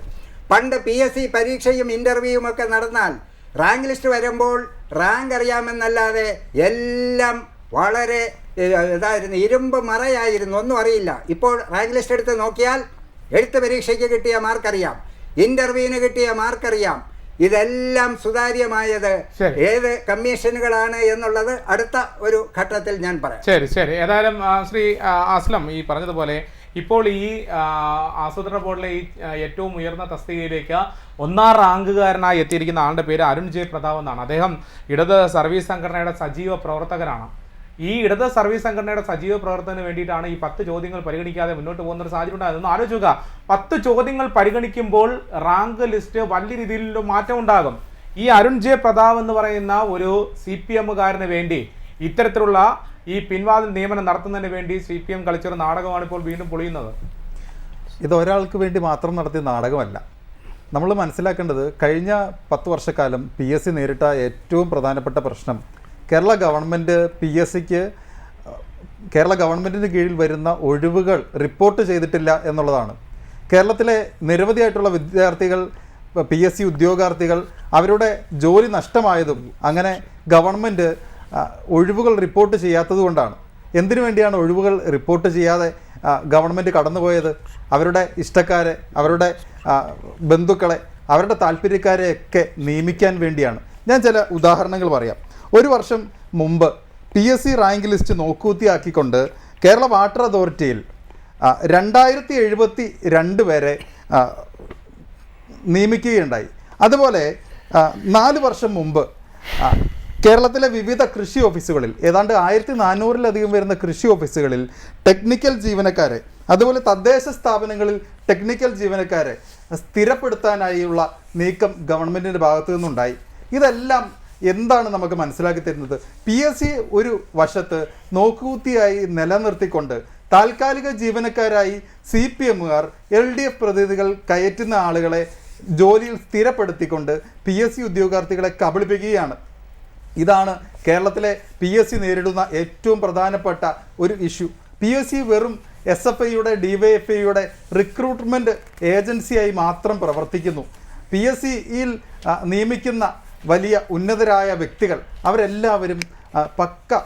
പണ്ട് PSC പരീക്ഷയും ഇൻ്റർവ്യൂവും ഒക്കെ നടന്നാൽ റാങ്ക് ലിസ്റ്റ് വരുമ്പോൾ റാങ്ക് അറിയാമെന്നല്ലാതെ എല്ലാം വളരെ ഇതായിരുന്നു, ഇരുമ്പ് മറയായിരുന്നു, ഒന്നും അറിയില്ല. ഇപ്പോൾ റാങ്ക് ലിസ്റ്റ് എടുത്ത് നോക്കിയാൽ എഴുത്ത് പരീക്ഷയ്ക്ക് കിട്ടിയ മാർക്കറിയാം, ഇൻ്റർവ്യൂവിന് കിട്ടിയ മാർക്കറിയാം. ഇതെല്ലാം സുതാര്യമായത് ഏത് കമ്മീഷനുകളാണ് എന്നുള്ളത് അടുത്ത ഒരു ഘട്ടത്തിൽ ഞാൻ പറയാം. ശരി. ഏതായാലും ശ്രീ അസ്ലം ഈ പറഞ്ഞതുപോലെ ഇപ്പോൾ ഈ ആസൂത്രണ ബോർഡിലെ ഈ ഏറ്റവും ഉയർന്ന തസ്തികയിലേക്ക് 1ാം റാങ്കുകാരനായി എത്തിയിരിക്കുന്ന ആളുടെ പേര് അരുൺ ജെ പ്രതാപ് എന്നാണ്. അദ്ദേഹം ഇടത് സർവീസ് സംഘടനയുടെ സജീവ പ്രവർത്തകനാണ്. ഈ ഇടത് സർവീസ് സംഘടനയുടെ സജീവ പ്രവർത്തനത്തിന് വേണ്ടിയിട്ടാണ് ഈ 10 ചോദ്യങ്ങൾ പരിഗണിക്കാതെ മുന്നോട്ട് പോകുന്ന ഒരു സാഹചര്യം ഉണ്ടായത്. ആലോചിക്കുക, 10 ചോദ്യങ്ങൾ പരിഗണിക്കുമ്പോൾ റാങ്ക് ലിസ്റ്റ് വലിയ രീതിയിൽ മാറ്റം ഉണ്ടാകും. ഈ അരുൺ ജെ പ്രതാപ് എന്ന് പറയുന്ന ഒരു CPMകാരന് വേണ്ടി ഇത്തരത്തിലുള്ള ഈ പിൻവാതിൽ നിയമനം നടത്തുന്നതിന് വേണ്ടി CPM കളിച്ചൊരു നാടകമാണ് ഇപ്പോൾ വീണ്ടും പൊളിയുന്നത്. ഇത് ഒരാൾക്ക് വേണ്ടി മാത്രം നടത്തിയ നാടകമല്ല. നമ്മൾ മനസ്സിലാക്കേണ്ടത് കഴിഞ്ഞ 10 വർഷക്കാലം PSC നേരിട്ട ഏറ്റവും പ്രധാനപ്പെട്ട പ്രശ്നം കേരള ഗവൺമെൻറ്റിന് കീഴിൽ വരുന്ന ഒഴിവുകൾ റിപ്പോർട്ട് ചെയ്തിട്ടില്ല എന്നുള്ളതാണ്. കേരളത്തിലെ നിരവധിയായിട്ടുള്ള വിദ്യാർത്ഥികൾ, PSC ഉദ്യോഗാർത്ഥികൾ അവരുടെ ജോലി നഷ്ടമായതും അങ്ങനെ ഗവൺമെൻറ് ഒഴിവുകൾ റിപ്പോർട്ട് ചെയ്യാത്തത് കൊണ്ടാണ്. എന്തിനു വേണ്ടിയാണ് ഒഴിവുകൾ റിപ്പോർട്ട് ചെയ്യാതെ ഗവൺമെൻറ് കടന്നുപോയത്? അവരുടെ ഇഷ്ടക്കാരെ, അവരുടെ ബന്ധുക്കളെ, അവരുടെ താല്പര്യക്കാരെയൊക്കെ നിയമിക്കാൻ വേണ്ടിയാണ്. ഞാൻ ചില ഉദാഹരണങ്ങൾ പറയാം. 1 വർഷം മുമ്പ് PSC റാങ്ക് ലിസ്റ്റ് നോക്കൂത്തിയാക്കിക്കൊണ്ട് കേരള വാട്ടർ അതോറിറ്റിയിൽ 2072 പേരെ നിയമിക്കുകയുണ്ടായി. അതുപോലെ 4 വർഷം മുമ്പ് കേരളത്തിലെ വിവിധ കൃഷി ഓഫീസുകളിൽ ഏതാണ്ട് 1400-ലധികം വരുന്ന കൃഷി ഓഫീസുകളിൽ ടെക്നിക്കൽ ജീവനക്കാരെ, അതുപോലെ തദ്ദേശ സ്ഥാപനങ്ങളിൽ ടെക്നിക്കൽ ജീവനക്കാരെ സ്ഥിരപ്പെടുത്താനായുള്ള നീക്കം ഗവൺമെൻറ്റിൻ്റെ ഭാഗത്തു നിന്നുണ്ടായി. ഇതെല്ലാം എന്താണ് നമുക്ക് മനസ്സിലാക്കി തരുന്നത്? PSC ഒരു വശത്ത് നോക്കുകുത്തിയായി നിലനിർത്തിക്കൊണ്ട് താൽക്കാലിക ജീവനക്കാരായി CPMകാർ, LDF പ്രതിനിധികൾ കയറ്റുന്ന ആളുകളെ ജോലിയിൽ സ്ഥിരപ്പെടുത്തിക്കൊണ്ട് PSC ഉദ്യോഗാർത്ഥികളെ കബളിപ്പിക്കുകയാണ്. ഇതാണ് കേരളത്തിലെ PSC നേരിടുന്ന ഏറ്റവും പ്രധാനപ്പെട്ട ഒരു ഇഷ്യൂ. PSC വെറും SFIയുടെ DYFIയുടെ റിക്രൂട്ട്മെൻറ്റ് ഏജൻസിയായി മാത്രം പ്രവർത്തിക്കുന്നു. PSCയിൽ നിയമിക്കുന്ന വലിയ ഉന്നതരായ വ്യക്തികൾ അവരെല്ലാവരും പക്ക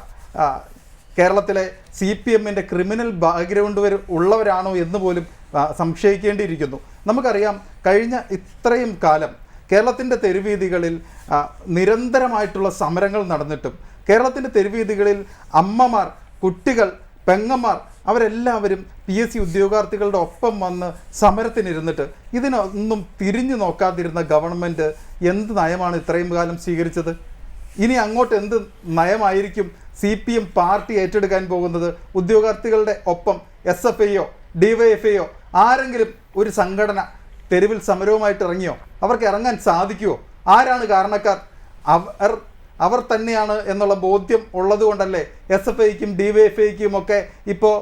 കേരളത്തിലെ CPMൻ്റെ ക്രിമിനൽ ബാക്ക്ഗ്രൗണ്ട് ഉള്ളവരാണോ എന്ന് പോലും സംശയിക്കേണ്ടിയിരിക്കുന്നു. നമുക്കറിയാം, കഴിഞ്ഞ ഇത്രയും കാലം കേരളത്തിൻ്റെ തെരുവീഥികളിൽ നിരന്തരമായിട്ടുള്ള സമരങ്ങൾ നടന്നിട്ടും കേരളത്തിൻ്റെ തെരുവീഥികളിൽ അമ്മമാർ, കുട്ടികൾ, പെങ്ങന്മാർ അവരെല്ലാവരും PSC ഉദ്യോഗാർത്ഥികളുടെ ഒപ്പം വന്ന് സമരത്തിനിരുന്നിട്ട് ഇതിനൊന്നും തിരിഞ്ഞു നോക്കാതിരുന്ന ഗവൺമെൻറ് എന്ത് നയമാണ് ഇത്രയും കാലം സ്വീകരിച്ചത്? ഇനി അങ്ങോട്ട് എന്ത് നയമായിരിക്കും CPM പാർട്ടി ഏറ്റെടുക്കാൻ പോകുന്നത്? ഉദ്യോഗാർത്ഥികളുടെ ഒപ്പം SFIയോ DYFIയോ ആരെങ്കിലും ഒരു സംഘടന തെരുവിൽ സമരവുമായിട്ട് ഇറങ്ങിയോ? അവർക്ക് ഇറങ്ങാൻ സാധിക്കുമോ? ആരാണ് കാരണക്കാർ? അവർ തന്നെയാണ് എന്നുള്ള ബോധ്യം ഉള്ളതുകൊണ്ടല്ലേ SFIക്കും DYFIക്കും ഒക്കെ ഇപ്പോൾ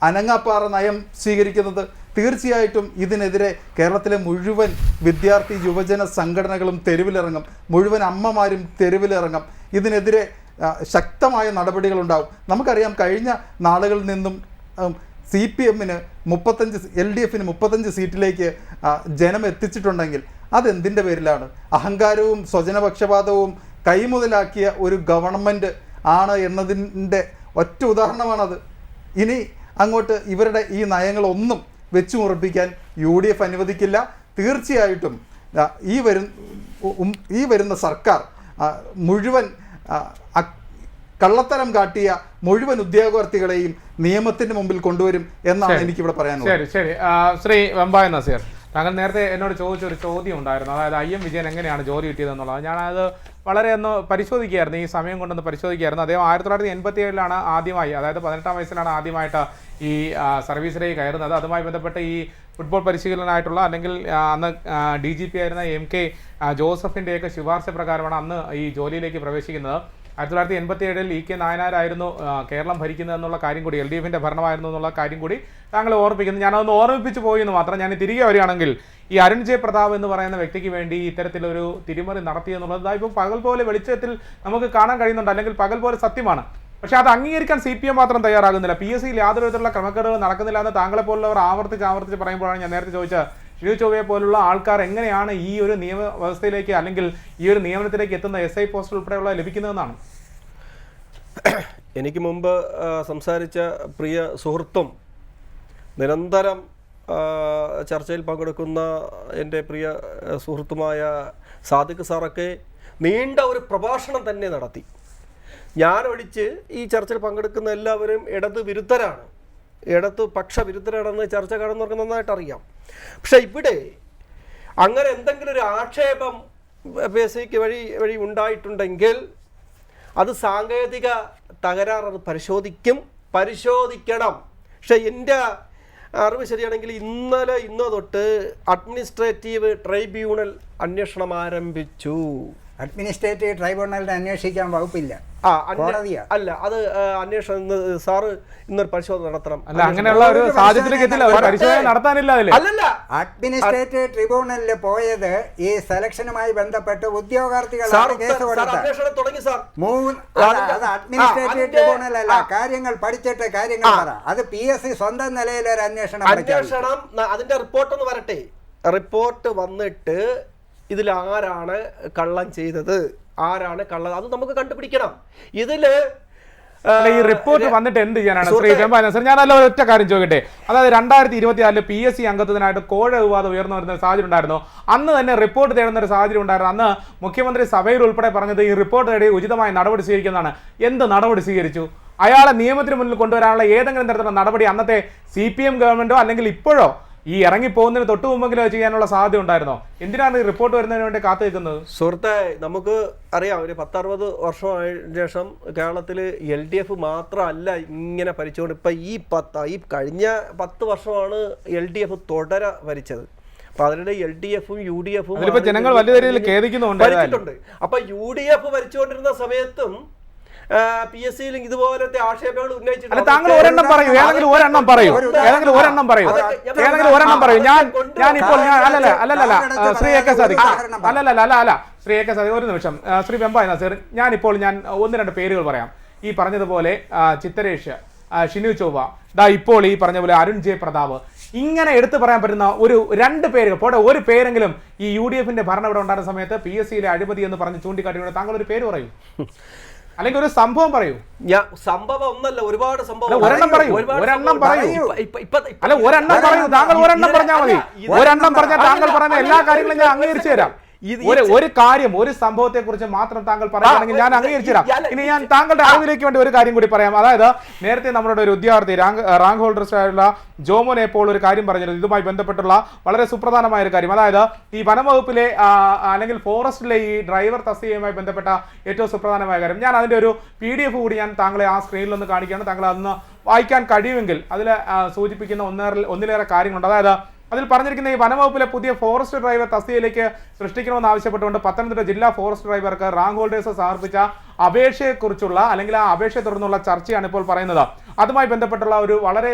അനങ്ങാപ്പാറ നയം സ്വീകരിക്കുന്നത്. തീർച്ചയായിട്ടും ഇതിനെതിരെ കേരളത്തിലെ മുഴുവൻ വിദ്യാർത്ഥി യുവജന സംഘടനകളും തെരുവിലിറങ്ങും, മുഴുവൻ അമ്മമാരും തെരുവിലിറങ്ങും. ഇതിനെതിരെ ശക്തമായ നടപടികളുണ്ടാവും. നമുക്കറിയാം, കഴിഞ്ഞ നാളുകളിൽ നിന്നും CPM-ന് 35, LDF-ന് 35 സീറ്റിലേക്ക് ജനം എത്തിച്ചിട്ടുണ്ടെങ്കിൽ അതെന്തിൻ്റെ പേരിലാണ്? അഹങ്കാരവും സ്വജനപക്ഷപാതവും കൈമുതലാക്കിയ ഒരു ഗവൺമെൻറ് ആണ് എന്നതിൻ്റെ ഒറ്റ ഉദാഹരണമാണത്. ഇനി അങ്ങോട്ട് ഇവരുടെ ഈ നയങ്ങളൊന്നും വെച്ചു മുറപ്പിക്കാൻ UDF അനുവദിക്കില്ല. തീർച്ചയായിട്ടും ഈ വരുന്ന സർക്കാർ മുഴുവൻ കള്ളത്തരം കാട്ടിയ മുഴുവൻ ഉദ്യോഗാർത്ഥികളെയും നിയമത്തിന് മുമ്പിൽ കൊണ്ടുവരും എന്നാണ് എനിക്കിവിടെ പറയാനുള്ളത്. ശരി ശരി. ശ്രീ വെമ്പായ നസീർ, താങ്കൾ നേരത്തെ എന്നോട് ചോദിച്ചൊരു ചോദ്യം ഉണ്ടായിരുന്നു, അതായത് IM വിജയൻ എങ്ങനെയാണ് ജോലി കിട്ടിയതെന്നുള്ളത്. ഞാനത് വളരെ ഒന്ന് പരിശോധിക്കുകയായിരുന്നു, ഈ സമയം കൊണ്ടൊന്ന് പരിശോധിക്കുകയായിരുന്നു. അദ്ദേഹം 1987 ആദ്യമായി, അതായത് 18-ാം വയസ്സിലാണ് ആദ്യമായിട്ട് ഈ സർവീസിലേക്ക് കയറുന്നത്. അതുമായി ബന്ധപ്പെട്ട് ഈ ഫുട്ബോൾ പരിശീലനായിട്ടുള്ള അല്ലെങ്കിൽ അന്ന് DGP ആയിരുന്ന MK ജോസഫിൻ്റെയൊക്കെ ശുപാർശ പ്രകാരമാണ് അന്ന് ഈ ജോലിയിലേക്ക് പ്രവേശിക്കുന്നത്. 1987 EK നായനാരായിരുന്നു കേരളം ഭരിക്കുന്നത് എന്നുള്ള കാര്യം കൂടി, LDF-ൻ്റെ ഭരണമായിരുന്നു എന്നുള്ള കാര്യം കൂടി താങ്കൾ ഓർമ്മിക്കുന്നു. ഞാനതൊന്ന് ഓർമ്മിപ്പിച്ച് പോയി എന്ന് മാത്രം. ഞാൻ തിരികെ വരികയാണെങ്കിൽ ഈ അരുൺ ജെ പ്രതാപ് എന്ന് പറയുന്ന വ്യക്തിക്ക് വേണ്ടി ഇത്തരത്തിലൊരു തിരിമറി നടത്തിയെന്നുള്ളത് ഇപ്പം പകൽ പോലെ വെളിച്ചത്തിൽ നമുക്ക് കാണാൻ കഴിയുന്നുണ്ട്, അല്ലെങ്കിൽ പകൽ പോലെ സത്യമാണ്. പക്ഷേ അത് അംഗീകരിക്കാൻ CPM മാത്രം തയ്യാറാകുന്നില്ല. PSC-യിൽ യാതൊരു വിധത്തിലുള്ള ക്രമക്കേടുകൾ നടക്കുന്നില്ല എന്ന് താങ്കളെപ്പോലുള്ളവർ ആവർത്തിച്ച് പറയുമ്പോഴാണ് ഞാൻ നേരത്തെ ചോദിച്ച ഷിനു ചോവയെ പോലുള്ള ആൾക്കാർ എങ്ങനെയാണ് ഈ ഒരു നിയമവ്യവസ്ഥയിലേക്ക് അല്ലെങ്കിൽ ഈ ഒരു നിയമനത്തിലേക്ക് എത്തുന്ന SI പോസ്റ്റ് ഉൾപ്പെടെയുള്ള ലഭിക്കുന്നതെന്നാണ്. എനിക്ക് മുമ്പ് സംസാരിച്ച പ്രിയ സുഹൃത്തും നിരന്തരം ചർച്ചയിൽ പങ്കെടുക്കുന്ന എൻ്റെ പ്രിയ സുഹൃത്തുമായ സാദിഖ് സാറൊക്കെ നീണ്ട ഒരു പ്രഭാഷണം തന്നെ നടത്തി. ഞാനൊഴിച്ച് ഈ ചർച്ചയിൽ പങ്കെടുക്കുന്ന എല്ലാവരും ഇടത് വിരുദ്ധരാണ്, ഇടത് പക്ഷ വിരുദ്ധരാണെന്ന് ചർച്ച കാണുന്നവർക്ക് നന്നായിട്ട് അറിയാം. പക്ഷെ ഇവിടെ അങ്ങനെ എന്തെങ്കിലും ഒരു ആക്ഷേപം PSCക്ക് വഴി ഉണ്ടായിട്ടുണ്ടെങ്കിൽ അത് സാങ്കേതിക തകരാറ്, അത് പരിശോധിക്കണം. പക്ഷെ എൻ്റെ അറിവ് ശരിയാണെങ്കിൽ ഇന്ന് തൊട്ട് അഡ്മിനിസ്ട്രേറ്റീവ് ട്രൈബ്യൂണൽ അന്വേഷണം ആരംഭിച്ചു. അഡ്മിനിസ്ട്രേറ്റീവ് ട്രൈബ്യൂണലിന് അന്വേഷിക്കാൻ വകുപ്പില്ല, അല്ല അത് അന്വേഷണം സാറ് ഇന്നൊരു പരിശോധന നടത്തണം. അല്ല, അങ്ങനെയുള്ള ഒരു സാഹചര്യത്തിലേക്ക് എത്തില്ല, പരിശോധന നടത്താനില്ല. അല്ലല്ല, അഡ്മിനിസ്ട്രേറ്റീവ് ട്രിബ്യൂണലിൽ പോയത് ഈ സെലക്ഷനുമായി ബന്ധപ്പെട്ട് ഉദ്യോഗാർത്ഥികളാണ് കേസ് കൊടുത്തത്. അത് അഡ്മിനിസ്ട്രേറ്റീവ് ട്രിബ്യൂണൽ അല്ല. കാര്യങ്ങൾ പഠിച്ചിട്ട് കാര്യങ്ങൾ പറ. അത് PSC സ്വന്തം നിലയിൽ ഒരു അന്വേഷണം. അതിന്റെ റിപ്പോർട്ട് ഒന്ന് വരട്ടെ. റിപ്പോർട്ട് വന്നിട്ട് ഇതിലാരാണ് കള്ളം ചെയ്തത്, ആരാണ് കള്ളം, അത് നമുക്ക് കണ്ടുപിടിക്കണം. ഇതില് ഈ റിപ്പോർട്ട് വന്നിട്ട് എന്ത് ചെയ്യാനാണ് ശ്രീ വെമ്പായ സർ? ഞാനല്ല ഒറ്റ കാര്യം ചോദിക്കട്ടെ. അതായത് 2024 PSC അംഗത്വത്തിനായിട്ട് കോഴ വിവാദം ഉയർന്നു വരുന്ന സാഹചര്യം ഉണ്ടായിരുന്നു. അന്ന് തന്നെ റിപ്പോർട്ട് തേടുന്ന ഒരു സാഹചര്യം ഉണ്ടായിരുന്നു. അന്ന് മുഖ്യമന്ത്രി സഭയിൽ ഉൾപ്പെടെ പറഞ്ഞത് ഈ റിപ്പോർട്ട് തേടി ഉചിതമായ നടപടി സ്വീകരിക്കുന്നതാണ്. എന്ത് നടപടി സ്വീകരിച്ചു? അയാളെ നിയമത്തിന് മുന്നിൽ കൊണ്ടുവരാനുള്ള ഏതെങ്കിലും തരത്തിലുള്ള നടപടി അന്നത്തെ CPM ഗവൺമെന്റോ അല്ലെങ്കിൽ ഇപ്പോഴോ ഈ ഇറങ്ങിപ്പോകുന്നതിന് തൊട്ട് മുമ്പെങ്കിലും ചെയ്യാനുള്ള സാധ്യത ഉണ്ടായിരുന്നോ? എന്തിനാണ് ഈ റിപ്പോർട്ട് വരുന്നതിന് വേണ്ടി കാത്തു നിൽക്കുന്നത്? സുഹൃത്തെ, നമുക്ക് അറിയാം, ഒരു 10-60 വർഷമായ ശേഷം കേരളത്തിൽ LDF മാത്രമല്ല ഇങ്ങനെ ഭരിച്ചുകൊണ്ട് ഇപ്പം ഈ കഴിഞ്ഞ 10 വർഷമാണ് LDF തുടര ഭരിച്ചത്. അപ്പൊ അതിനിടെ LDF-ഉം UDF-ഉം ജനങ്ങൾ വലിയ രീതിയിൽ ഖേദിക്കുന്നുണ്ട്. അപ്പൊ UDF ഭരിച്ചുകൊണ്ടിരുന്ന സമയത്തും PSC-യിൽ ഇതുപോലത്തെ ആക്ഷേപങ്ങൾ ഉന്നയിച്ചിട്ടുണ്ട്. താങ്കൾ ഒരെണ്ണം പറയൂ, ഏതെങ്കിലും ഒരെണ്ണം പറയൂ. ഞാനിപ്പോൾ ശ്രീ AK സാദിഖ് ശ്രീ AK സാദിഖ് ഒരു നിമിഷം. ശ്രീ വെമ്പായ നസീർ, ഞാൻ 1-2 പേരുകൾ പറയാം. ഈ പറഞ്ഞതുപോലെ ചിത്തരേഷ്, ഷിനു ചൊവ്വ, ഇപ്പോൾ ഈ പറഞ്ഞ പോലെ അരുൺ ജെ പ്രതാപ്, ഇങ്ങനെ എടുത്തു പറയാൻ പറ്റുന്ന ഒരു 2 പേരുകൾ പോട്ടെ, ഒരു പേരെങ്കിലും ഈ UDF-ന്റെ ഭരണം ഇവിടെ ഉണ്ടായിരുന്ന സമയത്ത് PSC-യിലെ അഴിമതി എന്ന് പറഞ്ഞ് ചൂണ്ടിക്കാട്ടിക്കൊണ്ട് താങ്കൾ ഒരു പേര് പറയൂ, അല്ലെങ്കിൽ ഒരു സംഭവം പറയൂ. സംഭവം ഒന്നല്ല, ഒരുപാട് സംഭവം. ഒരെണ്ണം പറയൂ. അല്ല, ഒരെണ്ണം പറയൂ. താങ്കൾ ഒരെണ്ണം പറഞ്ഞാൽ മതി. ഒരെണ്ണം പറഞ്ഞാൽ താങ്കൾ പറയുന്ന എല്ലാ കാര്യങ്ങളും ഞാൻ അംഗീകരിച്ചു തരാം. ഒരു കാര്യം, ഒരു സംഭവത്തെ കുറിച്ച് മാത്രം താങ്കൾ പറയുകയാണെങ്കിൽ ഞാൻ അംഗീകരിച്ചു തരാം. ഇനി ഞാൻ താങ്കളുടെ അറിവിലേക്ക് വേണ്ടി ഒരു കാര്യം കൂടി പറയാം. അതായത് നേരത്തെ നമ്മുടെ ഒരു വിദ്യാർത്ഥി റാങ്ക് ഹോൾഡേഴ്സായുള്ള ജോമോൻ ഇപ്പോൾ ഒരു കാര്യം പറഞ്ഞിരുന്നു, ഇതുമായി ബന്ധപ്പെട്ടുള്ള വളരെ സുപ്രധാനമായ ഒരു കാര്യം. അതായത് ഈ വനംവകുപ്പിലെ അല്ലെങ്കിൽ ഫോറസ്റ്റിലെ ഈ ഡ്രൈവർ തസ്തികയുമായി ബന്ധപ്പെട്ട ഏറ്റവും സുപ്രധാനമായ കാര്യം. ഞാൻ അതിന്റെ ഒരു PDF കൂടി ഞാൻ താങ്കളെ ആ സ്ക്രീനിലൊന്ന് കാണിക്കുകയാണ്. താങ്കൾ അതൊന്ന് വായിക്കാൻ കഴിയുമെങ്കിൽ അതിൽ സൂചിപ്പിക്കുന്ന ഒന്നിലേറെ കാര്യങ്ങളുണ്ട്. അതായത് അതിൽ പറഞ്ഞിരിക്കുന്ന ഈ വനംവകുപ്പിലെ പുതിയ ഫോറസ്റ്റ് ഡ്രൈവർ തസ്തികയിലേക്ക് സൃഷ്ടിക്കണമെന്ന് ആവശ്യപ്പെട്ടുകൊണ്ട് പത്തനംതിട്ട ജില്ലാ ഫോറസ്റ്റ് ഡ്രൈവർക്ക് റാങ്ക് ഹോൾഡേഴ്സ് സമർപ്പിച്ച അപേക്ഷയെക്കുറിച്ചുള്ള അല്ലെങ്കിൽ ആ അപേക്ഷയെ തുടർന്നുള്ള ചർച്ചയാണ് ഇപ്പോൾ പറയുന്നത്. അതുമായി ബന്ധപ്പെട്ടുള്ള ഒരു വളരെ